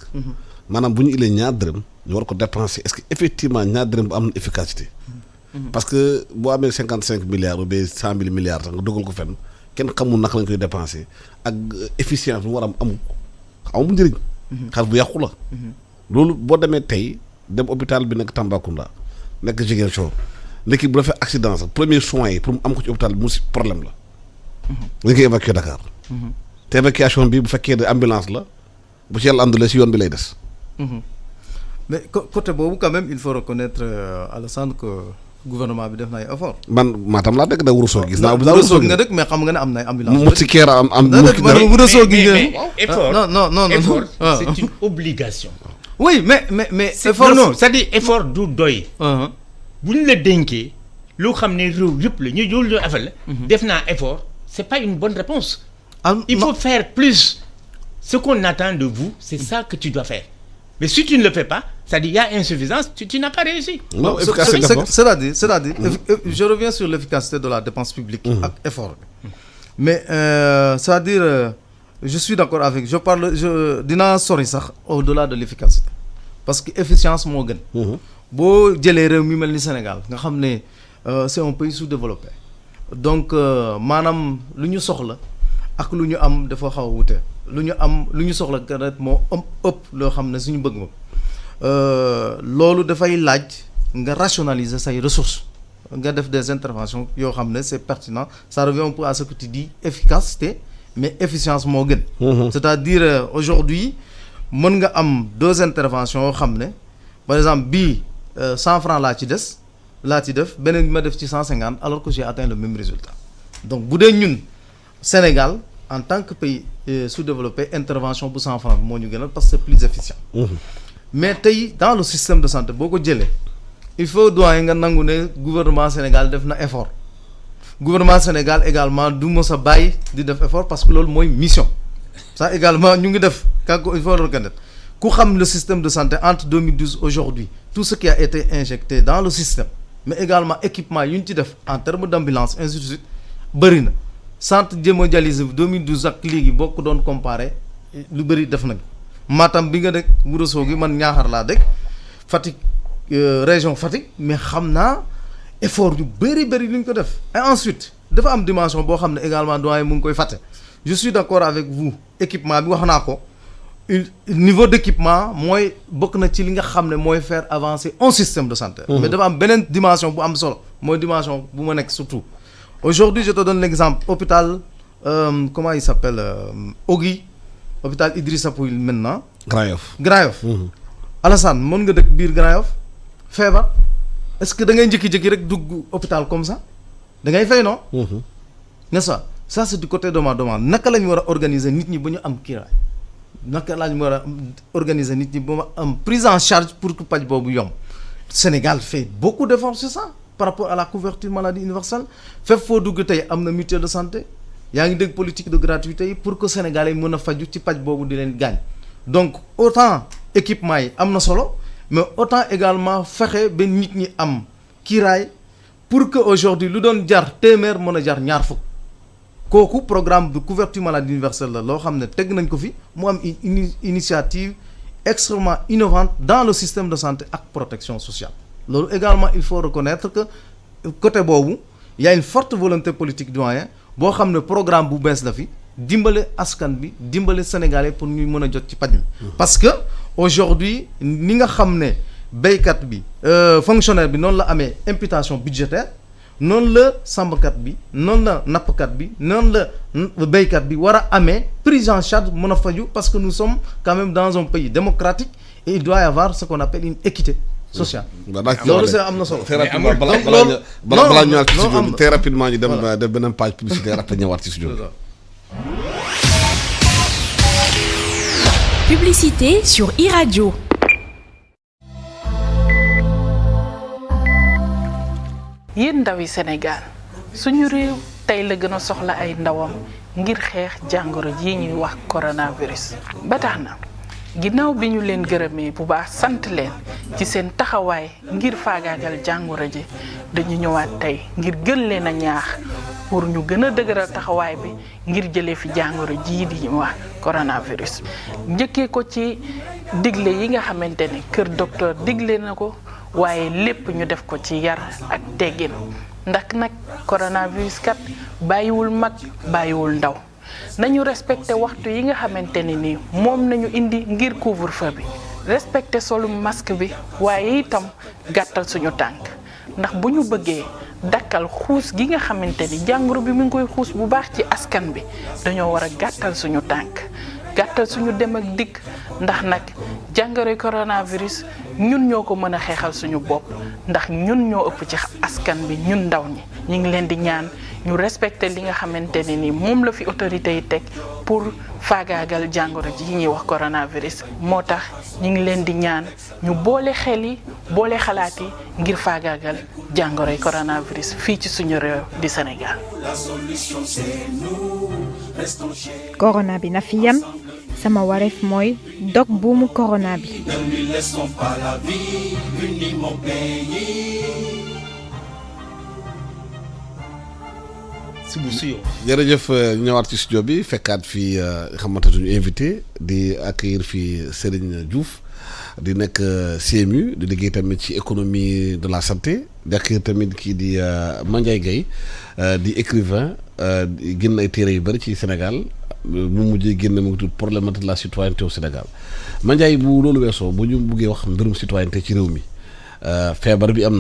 maanaam bu ñu ilee ñaar dërëm ñu war ko dépenser est-ce que effectivement ñaar dërëm bu am na efficacité. parce que boo amee 55 milliards ou bien 100 000 milliards sax nga dugal ko fenn kenn xamul naka lañ koy dépenser ak efficience bu war a am amul njëriñ. xaalis bu yàqu la. loolu boo demee tey dem hôpital bi nekk Tambacounda nekk Ziguinchor léegi bu defee accident sax premier soins yi pour mu am ko ci hôpital bi mu si problème la. dañ koy évacuer Dakar. te évacuation bi bu fekkee ne ambulance la bu ci yàlla àndulee si yoon bi lay des. mais côté boobu quand même il faut reconnaître Alassane que gouvernement bi def na ay effort. man Matam laa dëkk da Ourossogui gis naa. Ourossogui nga dëkk mais xam nga ne am na ay ambulance. Moustiquaire am Ourossogui mais effort non effort c'est une obligation. oui mais effort non c'est-à-dire effort du doy. bu ñu la dénkee loo xam ne réew yëpp la ñu jël affaire la. def naa effort c'est pas une bonne réponse. Il faut faire plus. Ce qu'on attend de vous, c'est ça que tu dois faire. Mais si tu ne le fais pas, c'est-à-dire il y a insuffisance, tu n'as pas réussi. Non, c'est-à-dire, je reviens sur l'efficacité de la dépense publique avec effort. Mais c'est-à-dire, je suis d'accord avec, je dina sori sax au-delà de l'efficacité. Parce que efficience moo gën. Boo jëlee réew mi mel ni Sénégal nga xam ne c'est un pays sous-développé. Donc maanaam lu ñu soxla ak lu ñu am dafa xaw a wute. lu ñu soxla kat moo ëpp loo xam ne suñu bëgg moom loolu dafay laaj nga rationaliser say ressources nga def des interventions yoo xam ne c'est pertinent ça revient un peu à ce que tu dis efficacité mais efficience moo gën. C'est-à-dire aujourd'hui mën nga am 2 interventions yoo xam ne par exemple bii 100 francs laa ci def beneen bi ma def ci 150 alors que j'ai atteint le même résultat donc bu dee ñun Sénégal en tant que pays sous-développé intervention bu 100 francs bi moo ñu gënal parce que c'est plus efficient. mais tey dans le système de santé boo ko jëlee il faut doyen nga nangu ne gouvernement Sénégal def na effort gouvernement Sénégal également du mës a bàyyi di def effort parce que loolu mooy mission ça également ñu ngi def kàggu il faut le reconnaître ku xam le système de santé entre 2012 aujourd'hui tout ce qui a été injecté dans le système mais également équipement yu ñu ci def en termes d'ambulance ainsi de suite bëri na. centre d'hémodialyse 2012 ak léegi boo ko doon comparé lu bëri def nañ Matam bi nga dëkk Ourossogui man Niakhar laa dëkk Fatick région Fatick mais xam naa effort yu bëri lu ñu ko def et ensuite dafa am dimension boo xam ne également doyen mu ngi koy fàtte je suis d'accord avec vous équipement bi wax naa ko niveau d'équipement mooy bokk na ci li nga xam ne mooy faire avancer un système de santé mais dafa am beneen dimension bu am solo mooy dimension bu ma nekk surtout aujourd'hui je te donne l'exemple hôpital comment il s'appelle Ogui hôpital Idrissa Pouye maintenant Grand Yoff Alassane mën nga dëkk biir Grand Yoff feebar est-ce que da ngay njëkki-njëkki rek dugg hôpital comme ça da ngay fay non n'est-ce pas ça c'est du côté de ma demande naka la ñu war a organiser nit ñi ba ñu am kiiraay naka la ñu war a organiser nit ñi ba ma am prise en charge pour que paj boobu yomb Sénégal fait beaucoup d'efforts sur ça par rapport à la couverture maladie universelle fépp foo dugg tey am na mutuelle de santé yaa ngi dégg politique de gratuité yi pour que Sénégalais yi mën a faju ci paj boobu di leen gaañ donc autant équipement yi am na solo mais autant également fexe ba nit ñi am kiiraay pour que aujourd'hui lu doon jar téeméer mën a jar ñaar fukk kooku programme de couverture maladie universelle la loo xam ne teg nañ ko fi mu am une initiative extrêmement innovante dans le système de santé ak protection sociale loolu également il faut reconnaître que côté boobu y a une forte volonté politique doyen boo xam ne programme bu bees la fi dimbale askan bi dimbale sénégalais pour ñu mën a jot ci paj mi parce que aujourd'hui ni nga xam ne béykat bi fonctionnaire bi noonu la amee imputation budgétaire noonu la sàmmkat bi noonu la nappkat bi noonu la béykat bi war a amee prise en charge mën a faju parce que nous sommes quand même dans un pays démocratique et il doit y avoir ce qu'on appelle une équité sociale. loolu c'est am na solo. très rapidement balaa ñëwaat ci studio bi très rapidement ñu dem def beneen page publicitaire après ñëwaat ci studio bi. Publicité sur iRadio. yéen ndawi Sénégal suñu réew tey la gën a soxla ay ndawam ngir xeex jàngoro ji ñuy wax coronavirus ba tax na ginnaaw bi ñu leen gërëmee bu baax sant leen ci seen taxawaay ngir faagaagal jàngoro ji dañu ñëwaat tey ngir gën leen a ñaax pour ñu gën a dëgëral taxawaay bi ngir jëlee fi jàngoro jii di ñu wax coronavirus. njëkkee ko ci digle yi nga xamante ne kër docteur digle na ko waaye lépp ñu def ko ci yar ak teggin ndax nag coronavirus kat bàyyiwul mag bàyyiwul ndaw nañu respecté waxtu yi nga xamante ni nii moom nañu indi ngir couvre-feu bi respecté solu masque bi waaye itam gàttal suñu tànk ndax bu ñu bëggee dakkal xuus gi nga xamante ni jàngoro bi mu ngi koy xuus bu baax ci askan bi dañoo war a gàttal suñu tànk gàttal suñu dem ak dikk ndax nag jàngoroy coronavirus ñun ñoo ko mën a xeexal suñu bopp ndax ñun ñoo ëpp ci askan bi ñun ndaw ñi ñu ngi leen di ñaan ñu respecté li nga xamante ne ni moom la fi autorité yi teg pour faagaagal jàngoro ji yi ñuy wax coronavirus moo tax ñu ngi leen di ñaan ñu boole xel yi boole xalaat yi ngir faagaagal jàngoroy coronavirus fii ci suñu réew di Sénégal. corona bi na fi yam sama wareef mooy dog buumu corona bi. jërëjëf ñëwaat ci studio bi fekkaat fii xamante suñu invité di accueillir fii Serigne Diouf di nekk CMU di liggéey tamit ci économie de la santé di accueillir tamit kii di Mandiaye Gueye di écrivain génn ay téere yu bëri ci Sénégal mu mujjee génn mu ngi tudd problématique de la citoyenneté au Sénégal Mandiaye bu loolu weesoo bu ñu buggee wax mbirum citoyenneté ci réew mi feebar bi am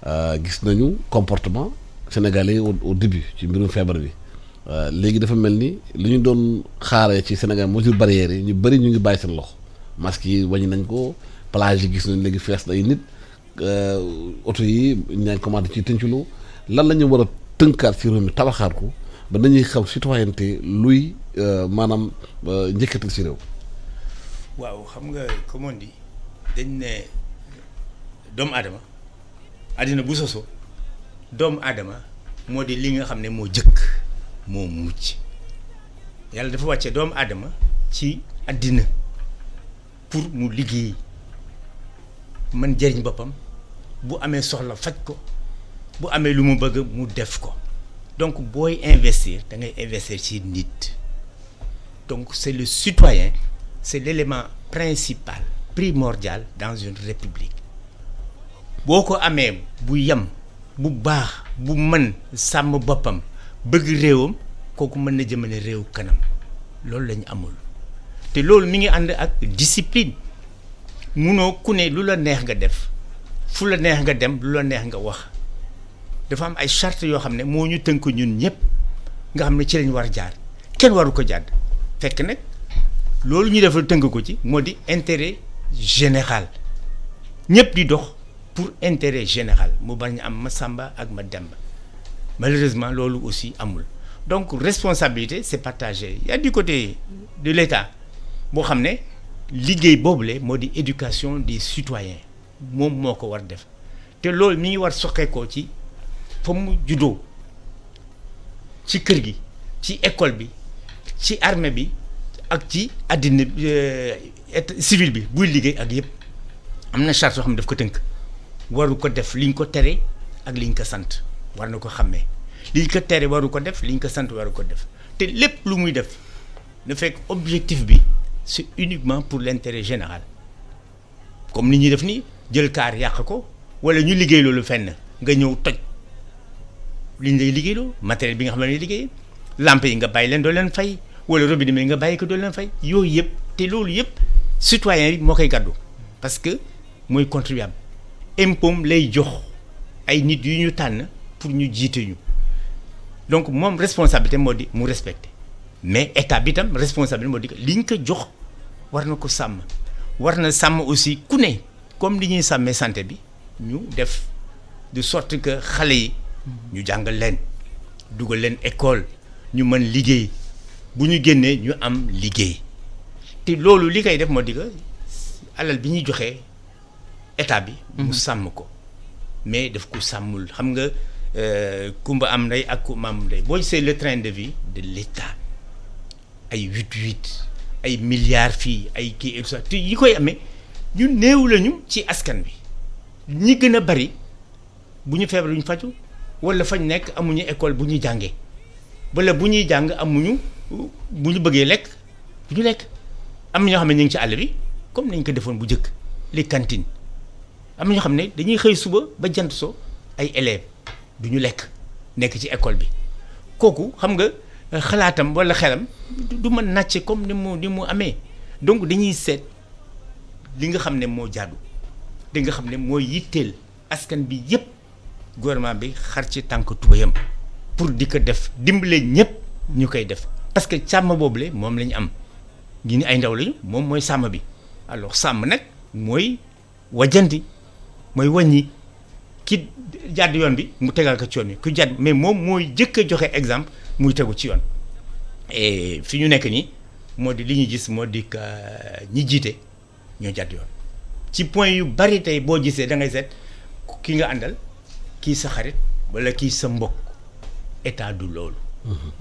na gis nañu comportement sénégalais au début ci mbirum feebar bi léegi dafa mel ni li ñu doon xaaree ci Sénégal mesures barrières yi ñu bëri ñu ngi bàyyi seen loxo masques yi wàññi nañ ko plage yi gis nañ léegi fees ay nit oto yi ñaañ commandé ci tënculoo lan la ñu war a tënkaat ci réew mi tabaxaat ko ba dañuy xam citoyenneté luy maanaam njëkkatal ci réew. waaw xam nga comme on dit dañ ne doomu aadama àddina bu soso doomu aadama moo di li nga xam ne moo jëkk moo mucc yàlla dafa wàcce doomu aadama ci àddina pour mu liggéey man jëriñ boppam bu amee soxla faj ko bu amee lu mu bëgg mu def ko donc booy investir da ngay investir ci nit donc c'est le citoyen c'est l'élément principal primordial dans une république boo ko amee bu yem bu baax bu mën sàmm boppam bëgg réewam kooku mën na jëmale réew kanam loolu lañu amul te loolu mi ngi ànd ak discipline munoo ku ne lu la neex nga def fu la neex nga dem lu la neex nga wax dafa am ay charte yoo xam ne moo ñu tënk ñun ñëpp nga xam ne ci lañ war jaar kenn waru ko jàdd fekk nag loolu ñu defal tënk ko ci moo di intérêt général ñëpp di dox pour intérêt général mu bañ am ma Samba ak ma Demba malheureusement loolu aussi amul donc responsabilité c'est partagé il y a du côté de l'État boo xam ne liggéey boobule moo di éducation des citoyens moom moo ko war def te loolu mi ngi war soqeekoo ci fa mu juddoo ci kër gi ci école bi ci armée bi ak ci àddina civil bi buy liggéey ak yëpp am na charte yoo xam ne daf ko tënk waru ko def liñ ko tere ak liñ ko sant war na ko xàmmee liñ ko tere waru ko def liñ ko sant waru ko def te lépp lu muy def na fekk objectif bi c'est uniquement pour l'intérêt général comme ni ñuy def ni jël kaar yàq ko wala ñu liggéey loolu fenn nga ñëw toj liñ lay liggéeyloo matériel bi nga xam ne liggéey lampe yi nga bàyyi leen doo leen fay wala robinet bi nga bàyyi ko doo leen fay yooyu yëpp te loolu yëpp citoyen bi moo koy gàddu parce que mooy contribuable impôt lay jox ay nit yu ñu tànn pour ñu jiite ñu donc moom responsabilité moo di mu respecter mais état bi tam responsabilité moo di que liñ ko jox war na ko sàmm war na sàmm aussi ku ne comme li ñuy sàmmee santé bi ñu def de sorte que xale yi ñu jàngal leen dugal leen école ñu mën liggéey bu ñu génnee ñu am liggéey te loolu li koy def moo di que alal bi ñuy joxee état bi mu sàmm ko mais daf ko sàmmul xam nga kumba am ndey ak kumba am ndey boo gisee le train de vie de l'état ay 8 ay milliards fii ay kii et tout ça te yi koy amee ñu néew lañu ci askan bi ñi gën a bari bu ñu feebar ñu faju wala fañ nekk amuñu école bu ñuy jàngee wala bu ñuy jàng amuñu bu ñu bëggee lekk bu ñu lekk am na ñoo xam ne ñu ngi ci àll bi comme nañ ko defoon bu njëkk les cantines am na ñoo xam ne dañuy xëy suba ba jant so ay élèves du ñu lekk nekk ci école bi kooku xam nga xalaatam wala xelam du mën nàcce comme ni mu amee donc dañuy seet li nga xam ne moo jaadu li nga xam ne mooy yitteel askan bi yëpp gouvernement bi xar ci tànk tubayam pour di ko def dimbale ñëpp ñu koy def parce que sàmm boobule moom la ñu am ñu ni ay ndaw lañu moom mooy sàmm bi alors sàmm nag mooy wajanti mooy wàññi ki jàdd yoon bi mu tegal ko ci yoon bi ku jàdd mais moom mooy jëkk a joxe exemple muy tegu ci yoon et fi ñu nekk nii moo di li ñu gis moo di ñi jiite ñoo jàdd yoon ci point yu bari tey boo gisee da ngay seet ki nga àndal kii sa xarit wala kii sa mbokk état du loolu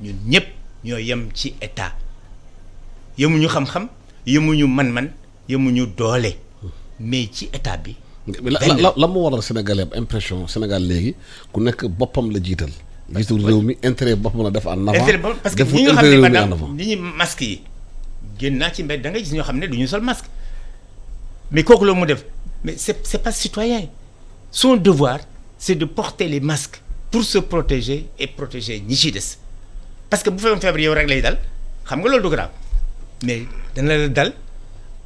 ñun ñëpp ñoo yem ci état yemuñu xam-xam yemuñu man-man yemuñu doole mais ci état bi la mu waral Sénégalais am impression Sénégal léegi ku nekk boppam la jiital jiital réew mi intérêt boppam la def en avant parce que ñi nga xam ne maanaam ni ñu masque yi génn naa ci mbedd da ngay gis ñoo xam ne du ñu sol masque mais kooku la mu def mais c'est pas citoyen son devoir c'est de porter les masques pour se protéger et protéger ñi ci des parce que bu fekkoon feebar yow rek lay dal xam nga loolu du grave mais dana la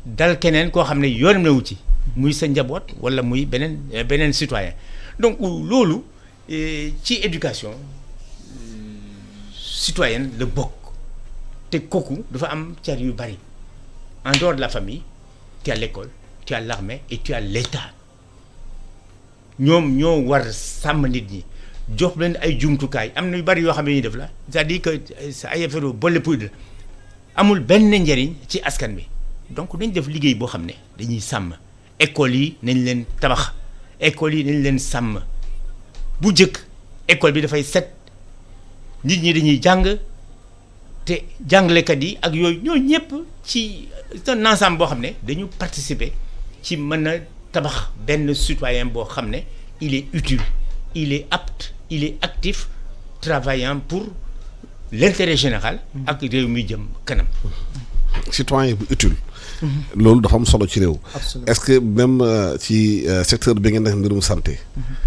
dal keneen koo xam ne yoonam na wu ci muy sa njaboot wala muy beneen citoyen donc loolu ci éducation citoyenne la bokk te kooku dafa am car yu bari en dehors de la famille tu as l'école tu as l'armée et tu as l'État ñoom ñoo war sàmm nit ñi jox leen ay jumtukaay am na yu bari yoo xam ne ñuy def la c'est-à-dire que ay affaire boole poudre amul benn njëriñ ci askan bi donc dañ def liggéey boo xam ne dañuy sàmm école yi nañ leen tabax école yi nañ leen sàmm bu njëkk école bi dafay set nit ñi dañuy jàng te jàngalekat yi ak yooyu ñoo ñëpp ci un ensemble boo xam ne dañu participer ci mën a tabax benn citoyen boo xam ne il est utile il est apte il est actif travaillant pour l'intérêt général ak réew mi jëm kanam citoyen bu utile loolu dafa am solo ci réew est-ce que même ci secteur bi ngeen def mbirum santé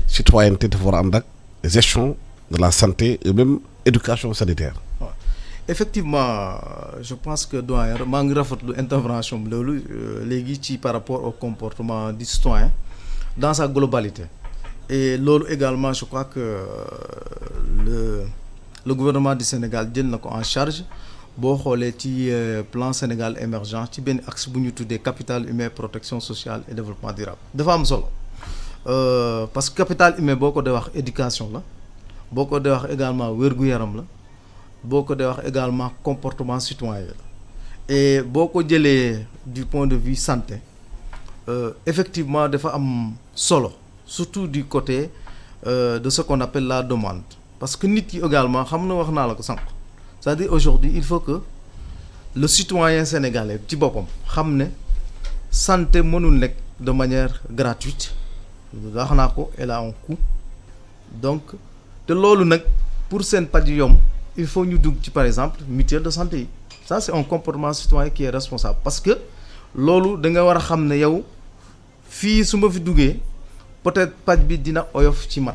citoyenneté dafa war a ànd ak gestion de la santé et même éducation sanitaire effectivement je pense que doyen maa ngi rafetlu intervention bi loolu léegi ci par rapport au comportement du citoyen dans sa globalité et loolu également je crois que le gouvernement du Sénégal jël na ko en charge boo xoolee ci plan Sénégal émergent ci benn axe bu ñu tuddee capital humain protection sociale et développement durable dafa am solo parce que capital humain boo ko dee wax éducation la boo ko dee wax également wér-gu-yaram la boo ko dee wax également comportement citoyen la et boo ko jëlee du point de vue santé effectivement dafa am solo surtout du côté de ce qu'on appelle la demande parce que nit yi également xam na wax naa la ko sànq c'est-à-dire aujourd'hui il faut que le citoyen sénégalais ci boppam xam ne santé mënul nekk de manière gratuite wax naa ko elle a un coût donc te loolu nag pour seen paj yomb il faut ñu dugg ci par exemple mutuelle de santé yi ça c'est un comportement citoyen qui est responsable parce que loolu da nga war a xam ne yow fii su ma fi duggee peut-être paj bi dina oyof ci man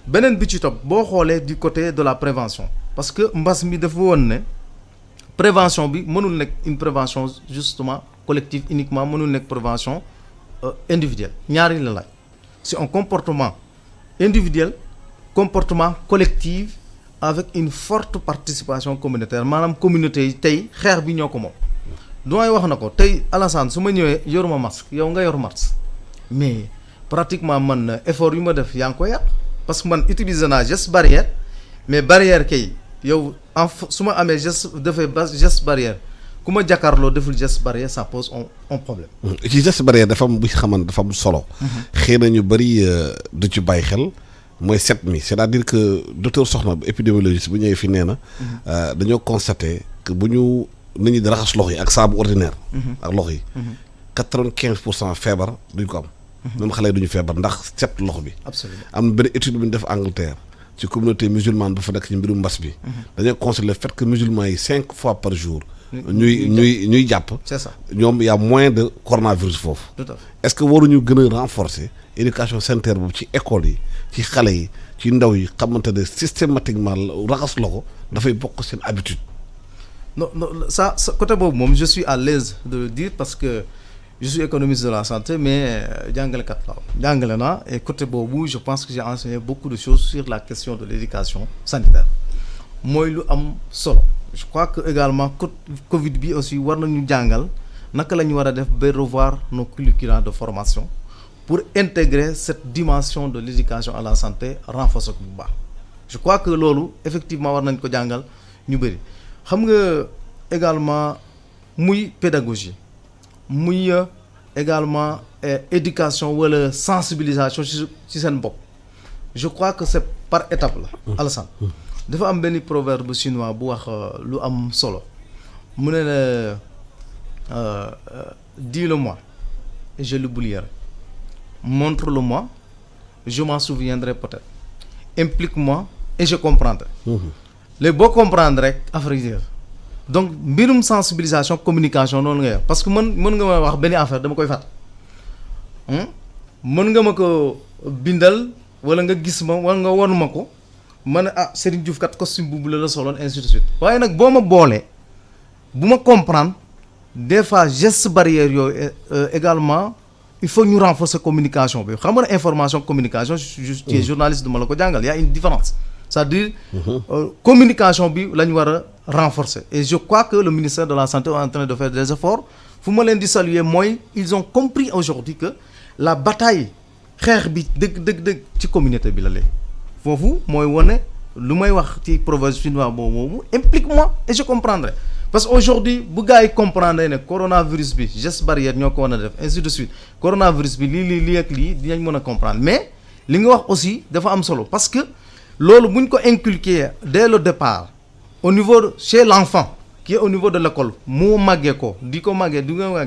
beneen bi ci topp boo xoolee du côté de la prévention parce que mbas mi dafa woon ne prévention bi mënul nekk une prévention justement collective uniquement mënul nekk prévention individuelle ñaari la laaj c'est un comportement individuel comportement collectif avec une forte participation communautaire maanaam communauté yi tey xeex bi ñoo ko moom doy wax na ko tey Alassane su ma ñëwee yoruma masque yow nga yor masque mais pratiquement man effort yu ma def yaa ngi ko yàq parce que man utiliser naa geste barrière mais barrière kay yow su ma amee geste barrière ku ma jàkkaarloo deful geste barrière ça pose un problème. ci geste barrière dafa am bu xamante dafa am solo. xëy na ñu bëri du ci bàyyi xel mooy set mi c'est-à-dire que docteur Soxna épidémiologiste bu ñëwee fi nee na. dañoo constaté que bu ñu nit ñi di raxas loxo yi ak saabu ordinaire. ak loxo yi. 95% feebar duñ ko am. même xale yi duñu feebar ndax set loxo bi. absolument am na benn étude bu ñu def Angleterre ci communauté musulmane ba fa nekk ci mbirum mbas bi. dañoo constaté le fait que musulmans yi 5 fois par jour ñuy jàpp. c'est ça ñoom y a moins de coronavirus foofu. tout à fait. est-ce que waruñu gën a renforcer éducation sanitaire boobu ci école yi ci xale yi ci ndaw yi xamante ne systématiquement raxas loxo dafay bokk seen habitude. non ça côté boobu moom je suis à l'aise de le dire parce que je suis économiste de la santé mais jàngalekat la jàngale naa et côté boobu je pense que j'ai enseigné beaucoup de choses sur la question de l'éducation sanitaire mooy lu am solo. je crois que également Covid bi aussi war nañu jàngal naka la ñu war a def ba revoir nos curricula de formation pour intégrer cette dimension de l'éducation à la santé renforcer ko bu baax. je crois que loolu effectivement war nañ ko jàngal ñu bëri xam nga également muy pédagogie muy également éducation wala sensibilisation ci seen bopp je crois que c'est par étape la. Alassane dafa am benn proverbe chinois bu wax lu am solo mu ne la dis-le-moi et je l'oublierai, montre-le-moi je m'en souviendrai peut-être, implique-moi et je comprendrai. léegi boo comprendre rek affaire donc mbirum sensibilisation communication noonu nga wax parce que mën nga ma wax benn affaire dama koy fàtt mën nga ma ko bindal wala nga gis ma wala nga won ma ko ma ne ah Serigne Diouf kat costume bu la soloon ainsi de suite waaye nag boo ma boolee bu ma comprendre des fois geste barrière yooyu également il faut ñu renforcer communication bi xam nga ne information communication tu es journaliste duma la ko jàngal y a une différence c'est-à-dire communication bi la ñu war a renforcer et je crois que le ministère de la santé est en train de faire des efforts fu ma leen di saluer mooy ils ont compris aujourd'hui que la bataille xeex bi dëgg ci communauté bi la léegi foofu mooy wane lu may wax ci proverbe chinois boobu implique-moi et je comprendrai parce que aujourd'hui bu gars yi comprendre ne coronavirus bi geste barrière ñoo ko war a def ainsi de suite coronavirus bi lii ak lii dinañ mën a comprendre mais li nga wax aussi dafa am solo parce que loolu bu ñu ko inculquer dès le départ au niveau chez l'enfant qui est au niveau de l'école mu màggee ko di ko màggee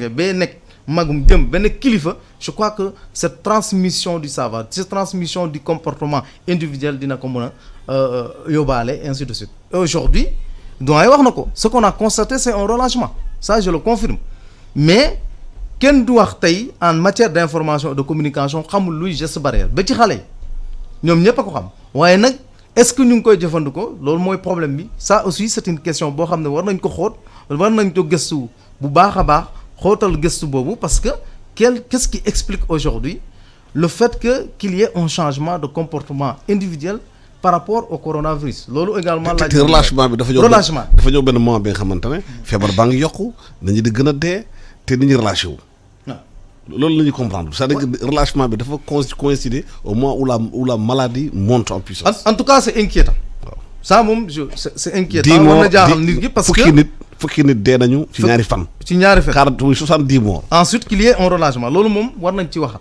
ba nekk magum jëm benn kilifa je crois que cette transmission du savoir cette transmission du comportement individuel dina ko mën a yóbbaale ainsi de suite et aujourd'hui doyen wax na ko ce qu'on a constaté c'est un relâchement ça je le confirme mais kenn du wax tey en matière d'information et de communication xamul luy geste barrière ba ci xale yi ñoom ñëpp a ko xam waaye nag est-ce que ñu ngi koy jëfandikoo loolu mooy problème bi ça aussi c'est une question boo xam ne war nañ ko xóot war nañ ko gëstu bu baax a baax xóotal gëstu boobu parce que qu'est-ce qui explique aujourd'hui le fait qu'il y ait un changement de comportement individuel par rapport au coronavirus loolu également laaj relâchement bi dafa ñëw benn moment bi nga xamante ne feebar baa ngi yokku nañu di gën a dee te nit ñi relâché wu loolu la ñuy comprendre c'est-à-dire que relâchement bi dafa coïncider au moment où la maladie monte en puissance. En tout cas c'est inquiétant. waaw ça moom c'est inquiétant. war na jaaxal nit ñi parce que fukki nit dee nañu. ci ñaari fan. 70 morts. ensuite qu'il y ait un relâchement loolu moom war nañ ci waxat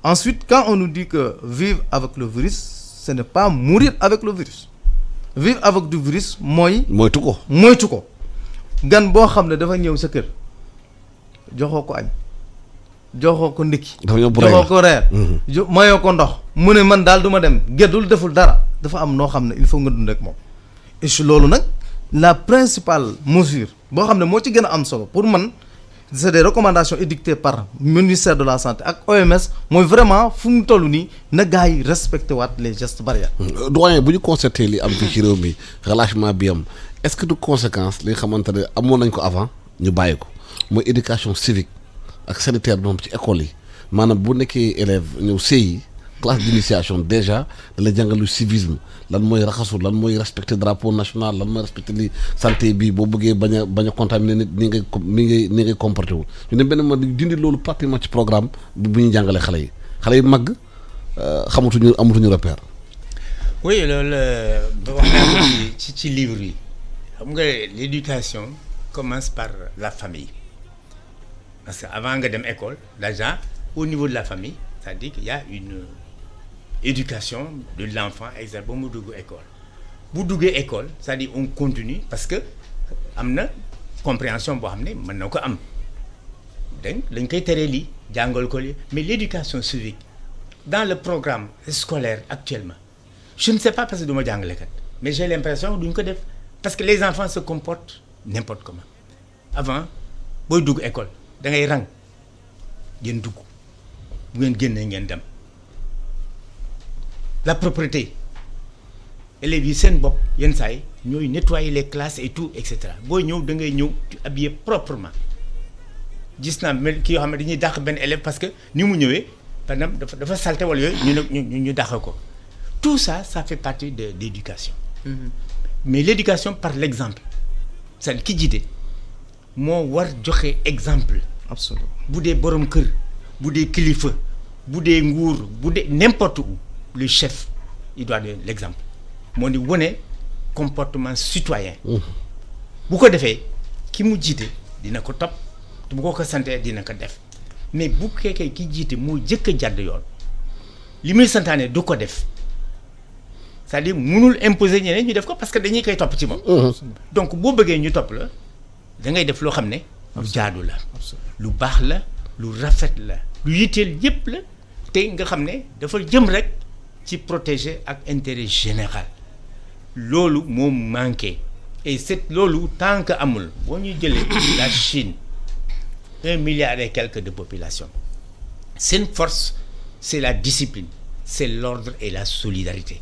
ensuite quand on nous dit que vivre avec le virus ce n'est pas mourir avec le virus vivre avec du virus mooy. moytu ko gan boo xam ne dafa ñëw sa kër joxoo ko añ. joxoo ko ndikki joxoo ko reer mayoo ko ndox mu ne man daal du ma dem geddul deful dara dafa am noo xam ne il faut nga dund ak moom et loolu nag la principale mesure boo xam ne moo ci gën a am solo pour man c'est des recommandations édictées par ministère de la santé ak OMS mooy vraiment fu mu toll nii na gars yi respecté waat les gestes barrières. doyen bu ñu constaté li am fii ci réew mi relâchement bi am est-ce que du conséquence li nga xamante ne amoon nañ ko avant ñu bàyyi ko mooy éducation civique ak sanitaire moom ci école yi maanaam bu nekkee élève ñëw CI classe d'initiation déjà da la jàngal lu civisme lan mooy raxasu lan mooy respecter drapeau national lan mooy respecter li santé bi boo bëggee bañ a contaminer nit ni ngay comporté wu ñu ne benn ma dindi loolu pratiquement ci programme bu ñuy jàngalee xale yi màgg amatuñu repère. oui loolu wax naa ci livre yi xam nga l'éducation commence par la famille. Parce qu'avant nga dem école déjà au niveau de la famille c'est-à-dire qu'il y a une éducation de l'enfant exemple ba mu dugg école bu duggee école c'est-à-dire on continue parce que am na compréhension boo xam ne mën na ko am dañ koy teree lii jàngal ko lii mais l'éducation civique dans le programme scolaire actuellement je ne sais pas parce que du ma jàngalekat mais j'ai l'impression duñ ko def parce que les enfants se comportent n'importe comment avant booy dugg école da ngay rang ngeen dugg bu ngeen génnee ngeen dem la propreté élèves yi seen bopp yenn saa yi ñooy nettoyer les classes et tout et cetera booy ñëw da ngay ñëw habillé proprement gis naa mel ki yoo xam ne dañuy dàq benn élève parce que ni mu ñëwee par exemple dafa salté wala yooyu ñu dàq ko tout ça fait partie de l'éducation. Mais l'éducation par l'exemple c'est-à-dire ki jiite moo war joxe exemple. absolument bu dee borom kër bu dee kilifa bu dee nguur bu dee n'importe où le chef il doit donner l'exemple moo di wone comportement citoyen. bu ko defee ki mu jiite dina ko topp te bu ko santee dina ko def mais bu keekee ki jiite moo jëkk a jàdd yoon li muy santaane du ko def c'est-à-dire mënul imposer ñeneen ñu def ko parce que dañuy koy topp ci moom. donc boo bëggee ñu topp la da ngay def loo xam ne. lu jaadu la. lu baax la lu rafet la lu yitteel yépp la te nga xam ne dafa jëm rek ci protéger ak intérêt général loolu moo manqué et c'est loolu tant que amul boo ñuy jëlee la Chine 1 milliard et quelques de population seen force c'est la discipline c'est l'ordre et la solidarité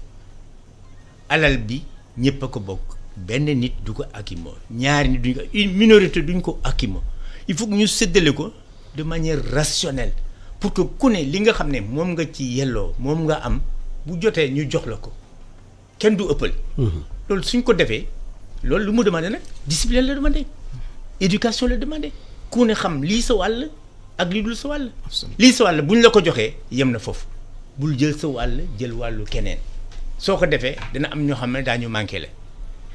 alal bi ñëpp a ko bokk benn nit du ko akimoo ñaari nit duñ ko une minorité duñ ko akimoo il faut que ñu séddale ko de manière rationnelle pour que ku ne li nga xam ne moom nga ci yelloo moom nga am bu jotee ñu jox la ko kenn du ëppal. loolu suñ ko defee loolu lu mu demandé nag discipline la demandé éducation la demandé ku ne xam lii sa wàll ak lii dul sa wàll. lii sa wàll buñ la ko joxee yem na foofu bul jël sa wàll jël wàllu keneen soo ko defee dina am ñoo xam ne daañu manqué la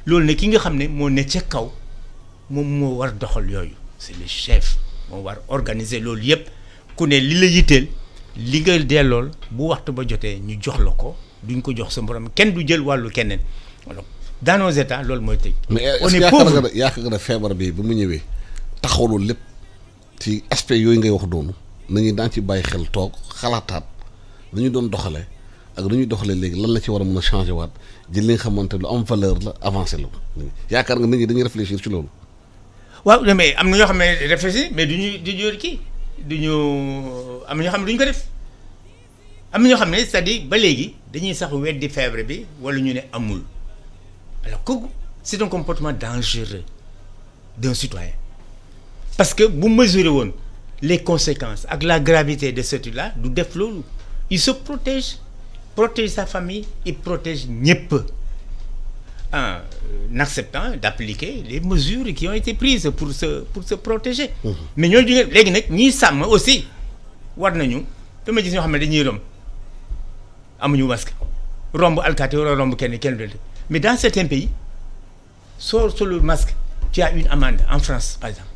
loolu ne ki nga xam ne moo ne ca kaw moom moo war doxal yooyu c'est le chef moo war organiser loolu yëpp ku ne li la yitteel li nga dellool bu waxtu ba jotee ñu jox la ko duñ ko jox sa morom kenn du jël wàllu keneen alors dans nos états loolu mooy tëj. on est pauvre mais yaakaar nga feebar bi bu mu ñëwee taxaw loolu lépp ci aspect yooyu ngay wax doonu nañu daan ci bàyyi xel toog xalaataat nañu doon doxalee ak nu ñuy doxalee léegi lan la ci war a mën a changé waat jël li nga xamante lu am valeur la avancé la yaakaar nga nit ñi dañuy réfléchir ci loolu. waaw mais am na ñoo xam ne réfléchir mais duñu kii duñu am na ñoo xam ne duñu ko def am na ñoo xam ne c'est-à-dire ba léegi dañuy sax weddi feebar bi wala ñu ne amul alors kooku c'est un comportement dangereux d'un citoyen parce que bu mesurer woon les conséquences ak la gravité de ce truc là du def loolu il se protège sa famille il protège ñëpp en acceptant d'appliquer les mesures qui ont été prises pour se protéger. mais ñooñu jógee léegi nag ñiy sàmm aussi war nañu dama gis ñoo xam ne dañuy romb amuñu masque romb alkaati wala romb kenn mais dans certains pays soo solu masque tu as une amende en France par exemple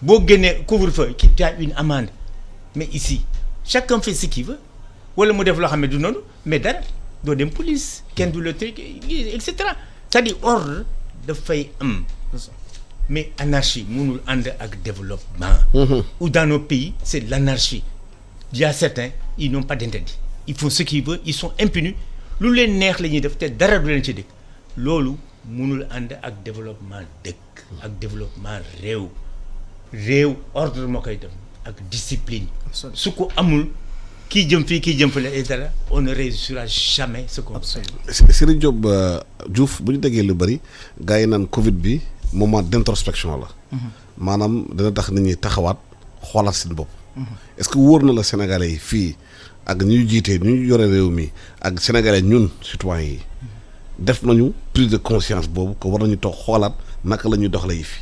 boo génnee couvre-feu tu as une amende mais ici chacun fait ce qu'il veut wala mu def loo xam ne du noonu mais dara doo dem police kenn du le truc et cetera c'est-à-dire ordre dafay am mais anarchie mënul ànd ak développement. ou dans nos pays c'est l'anarchie il y a certains ils n'ont pas d'interdit ils font ce qu'ils veulent ils sont impunis lu leen neex la ñuy def te dara du leen ci dëkk loolu mënul ànd ak développement dëkk ak développement réew ordre moo koy def ak discipline su ko amul kii jëm fii kii jëm fële et cetera on ne réussira jamais ce qu'on fait. Serigne Diop Diouf bu ñu déggee lu bëri gars yi naan Covid bi moment d'introspection la. maanaam dina tax nit ñi taxawaat xoolaat seen bopp. est-ce que wóor na la Sénégalais yi fii ak ñuy jiite ñu yore réew mi ak Sénégalais ñun citoyens yi def nañu prise de conscience boobu que war nañu toog xoolaat naka la ñuy doxalee yi fi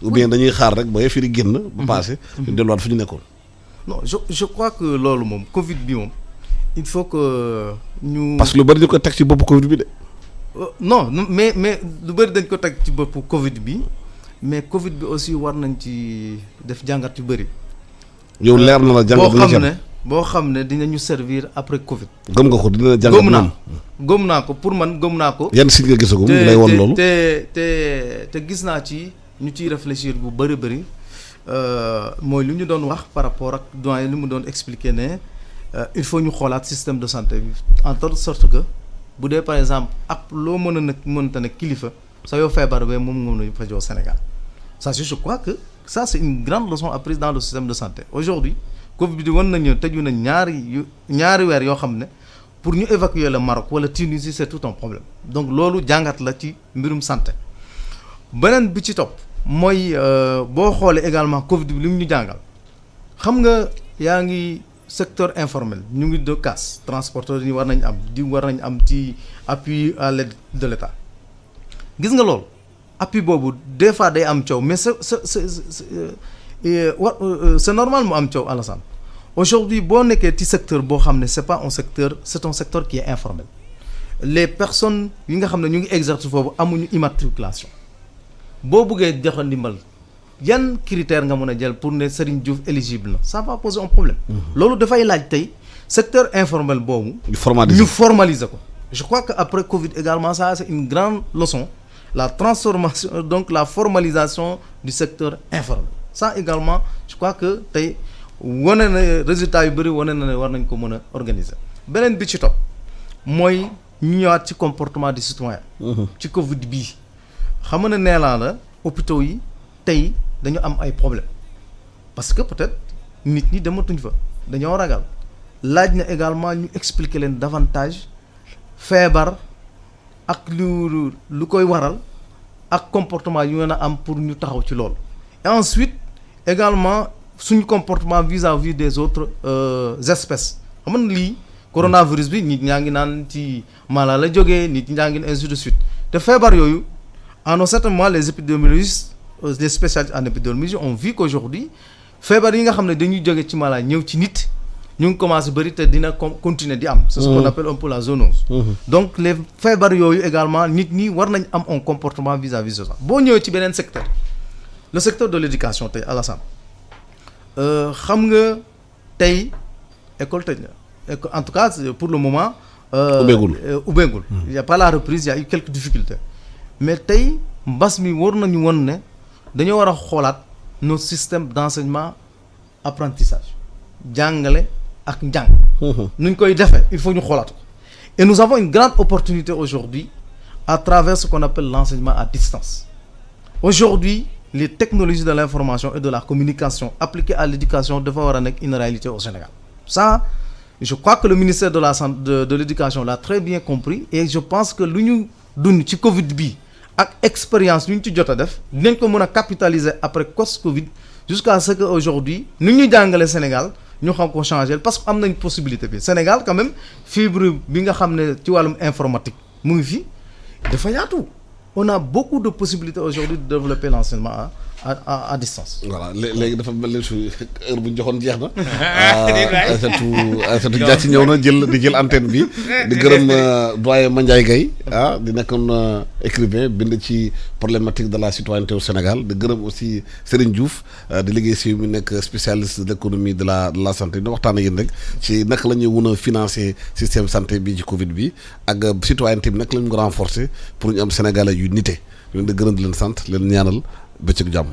ou bien dañuy xaar rek ba yëf yi di génn. ba passé ñu delluwaat fu ñu nekkoon. non je crois que loolu moom Covid bi moom il faut que ñu. parce que lu bëri dañ ko teg ci boppu Covid bi de. non mais lu bëri dañ ko teg ci boppu Covid bi mais Covid bi aussi war nañ ci def jàngat yu bëri. yow leer na la jàngat bu ñu boo xam ne dinañu servir après Covid. gëm nga ko dina jàngat gëm naa ko pour man gëm naa ko. yan si nga gisagum lay woon loolu te gis naa ci ñu ciy réfléchir bu bëri. mooy lu ñu doon wax par rapport ak doyen li mu doon expliquer ne il faut ñu xoolaat système de santé bi en telle sorte que bu dee par exemple ab loo mën a nag mënta ne kilifa sa yoo feebar ba moom nga mën a fajoo Sénégal ça je crois que ça c'est une grande leçon apprise dans le système de santé aujourd'hui Covid bi wan nañu tëju na ñaari weer yoo xam ne pour ñu évacuer le Maroc wala Tunisie c'est tout un problème donc loolu jàngat la ci mbirum santé beneen bi ci topp mooy boo xoolee également Covid bi li mu ñu jàngal xam nga yaa ngi secteur informel ñu ngi de casse transporteur yi war nañ am ci appui à l'aide de l'État gis nga loolu appui boobu des fois day am coow mais c'est normal mu am coow Alassane aujourd'hui boo nekkee ci secteur boo xam ne c'est un secteur qui est informel les personnes yi nga xam ne ñu ngi exercer foofu amuñu immatriculation boo bëggee joxe ndimbal yan critère nga mën a jël pour ne Serigne Diouf éligible na ça va poser un problème loolu dafay laaj tey secteur informel boobu ñu formaliser ko je crois que après Covid également ça c'est une grande leçon la transformation donc la formalisation du secteur informel ça également je crois que tey wane na résultat yu bëri wane na ne war nañ ko mën a organiser beneen bi ci topp mooy ñu ñëwaat ci comportement du citoyen ci Covid bii xam nga ne neelaa la hôpitaux yi tey dañu am ay problèmes parce que peut-être nit ñi dematuñ fa dañoo ragal laaj na également ñu expliquer leen davantage feebar ak lu koy waral ak comportement yu mën a am pour ñu taxaw ci loolu et ensuite également suñu comportement vis-à-vis des autres espèces xam nga lii coronavirus bi nit ñaa ngi naan ci mala la jógee nit ñaa ngi ainsi de suite te feebar yooyu en un certain moment les épidémiologistes les spécialistes en épidémiologie ont vu qu'aujourd'hui feebar yi nga xam ne dañuy jóge ci mala ñëw ci nit ñu ngi commencé bëri te dina continuer di am c'est ce qu'on appelle un peu la zoonose donc les feebar yooyu également nit ñi war nañ am un comportement vis-à-vis de ça boo ñëwee ci beneen secteur le secteur de l'éducation tey Alassane xam nga tey école tëj na en tout cas pour le moment ubbeegul il y a pas la reprise il y a eu quelques difficultés mais tey mbas mi war nañu won ne dañoo war a xoolaat nos systèmes d'enseignement apprentissage jàngale ak njàng nuñ koy defee il faut ñu xoolaat ko et nous avons une grande opportunité aujourd'hui à travers ce qu'on appelle l'enseignement à distance aujourd'hui les technologies de l'information et de la communication appliquées à l'éducation dafa war a nekk une réalité au Sénégal ça je crois que le ministère de la santé de l'éducation l'a très bien compris et je pense que lu ñu dund ci Covid bi ak expérience yu ñu ci jot a def dinañ ko mën a capitaliser après post-Covid jusqu'à ce que aujourd'hui nu ñu jàngale Sénégal ñu xam ko changer parce que am nañ possibilité bi Sénégal quand même fibre bi nga xam ne ci wàllum informatique mu ngi fi dafa yaatu on a beaucoup de possibilités aujourd'hui de développer l'enseignement à distance. voilà léegi dafa mel ni su heure bu ñu joxoon jeex na. Aïssatou Diathie ñëw na jël antenne bi di gërëm doyen Mandiaye Gaye di nekkoon écrivain bind ci problématique de la citoyenneté au Sénégal di gërëm aussi Serigne Diouf di liggéey si mu nekk spécialiste de l'économie de la santé ñu waxtaan ak yéen rek ci naka la ñuy mën a financer système santé bi ci Covid bi ak citoyenneté bi naka la ñu ko renforcer pour ñu am Sénégalais yu nite ñu leen di gërëm di leen sant leen ñaanal bëccëg jàmm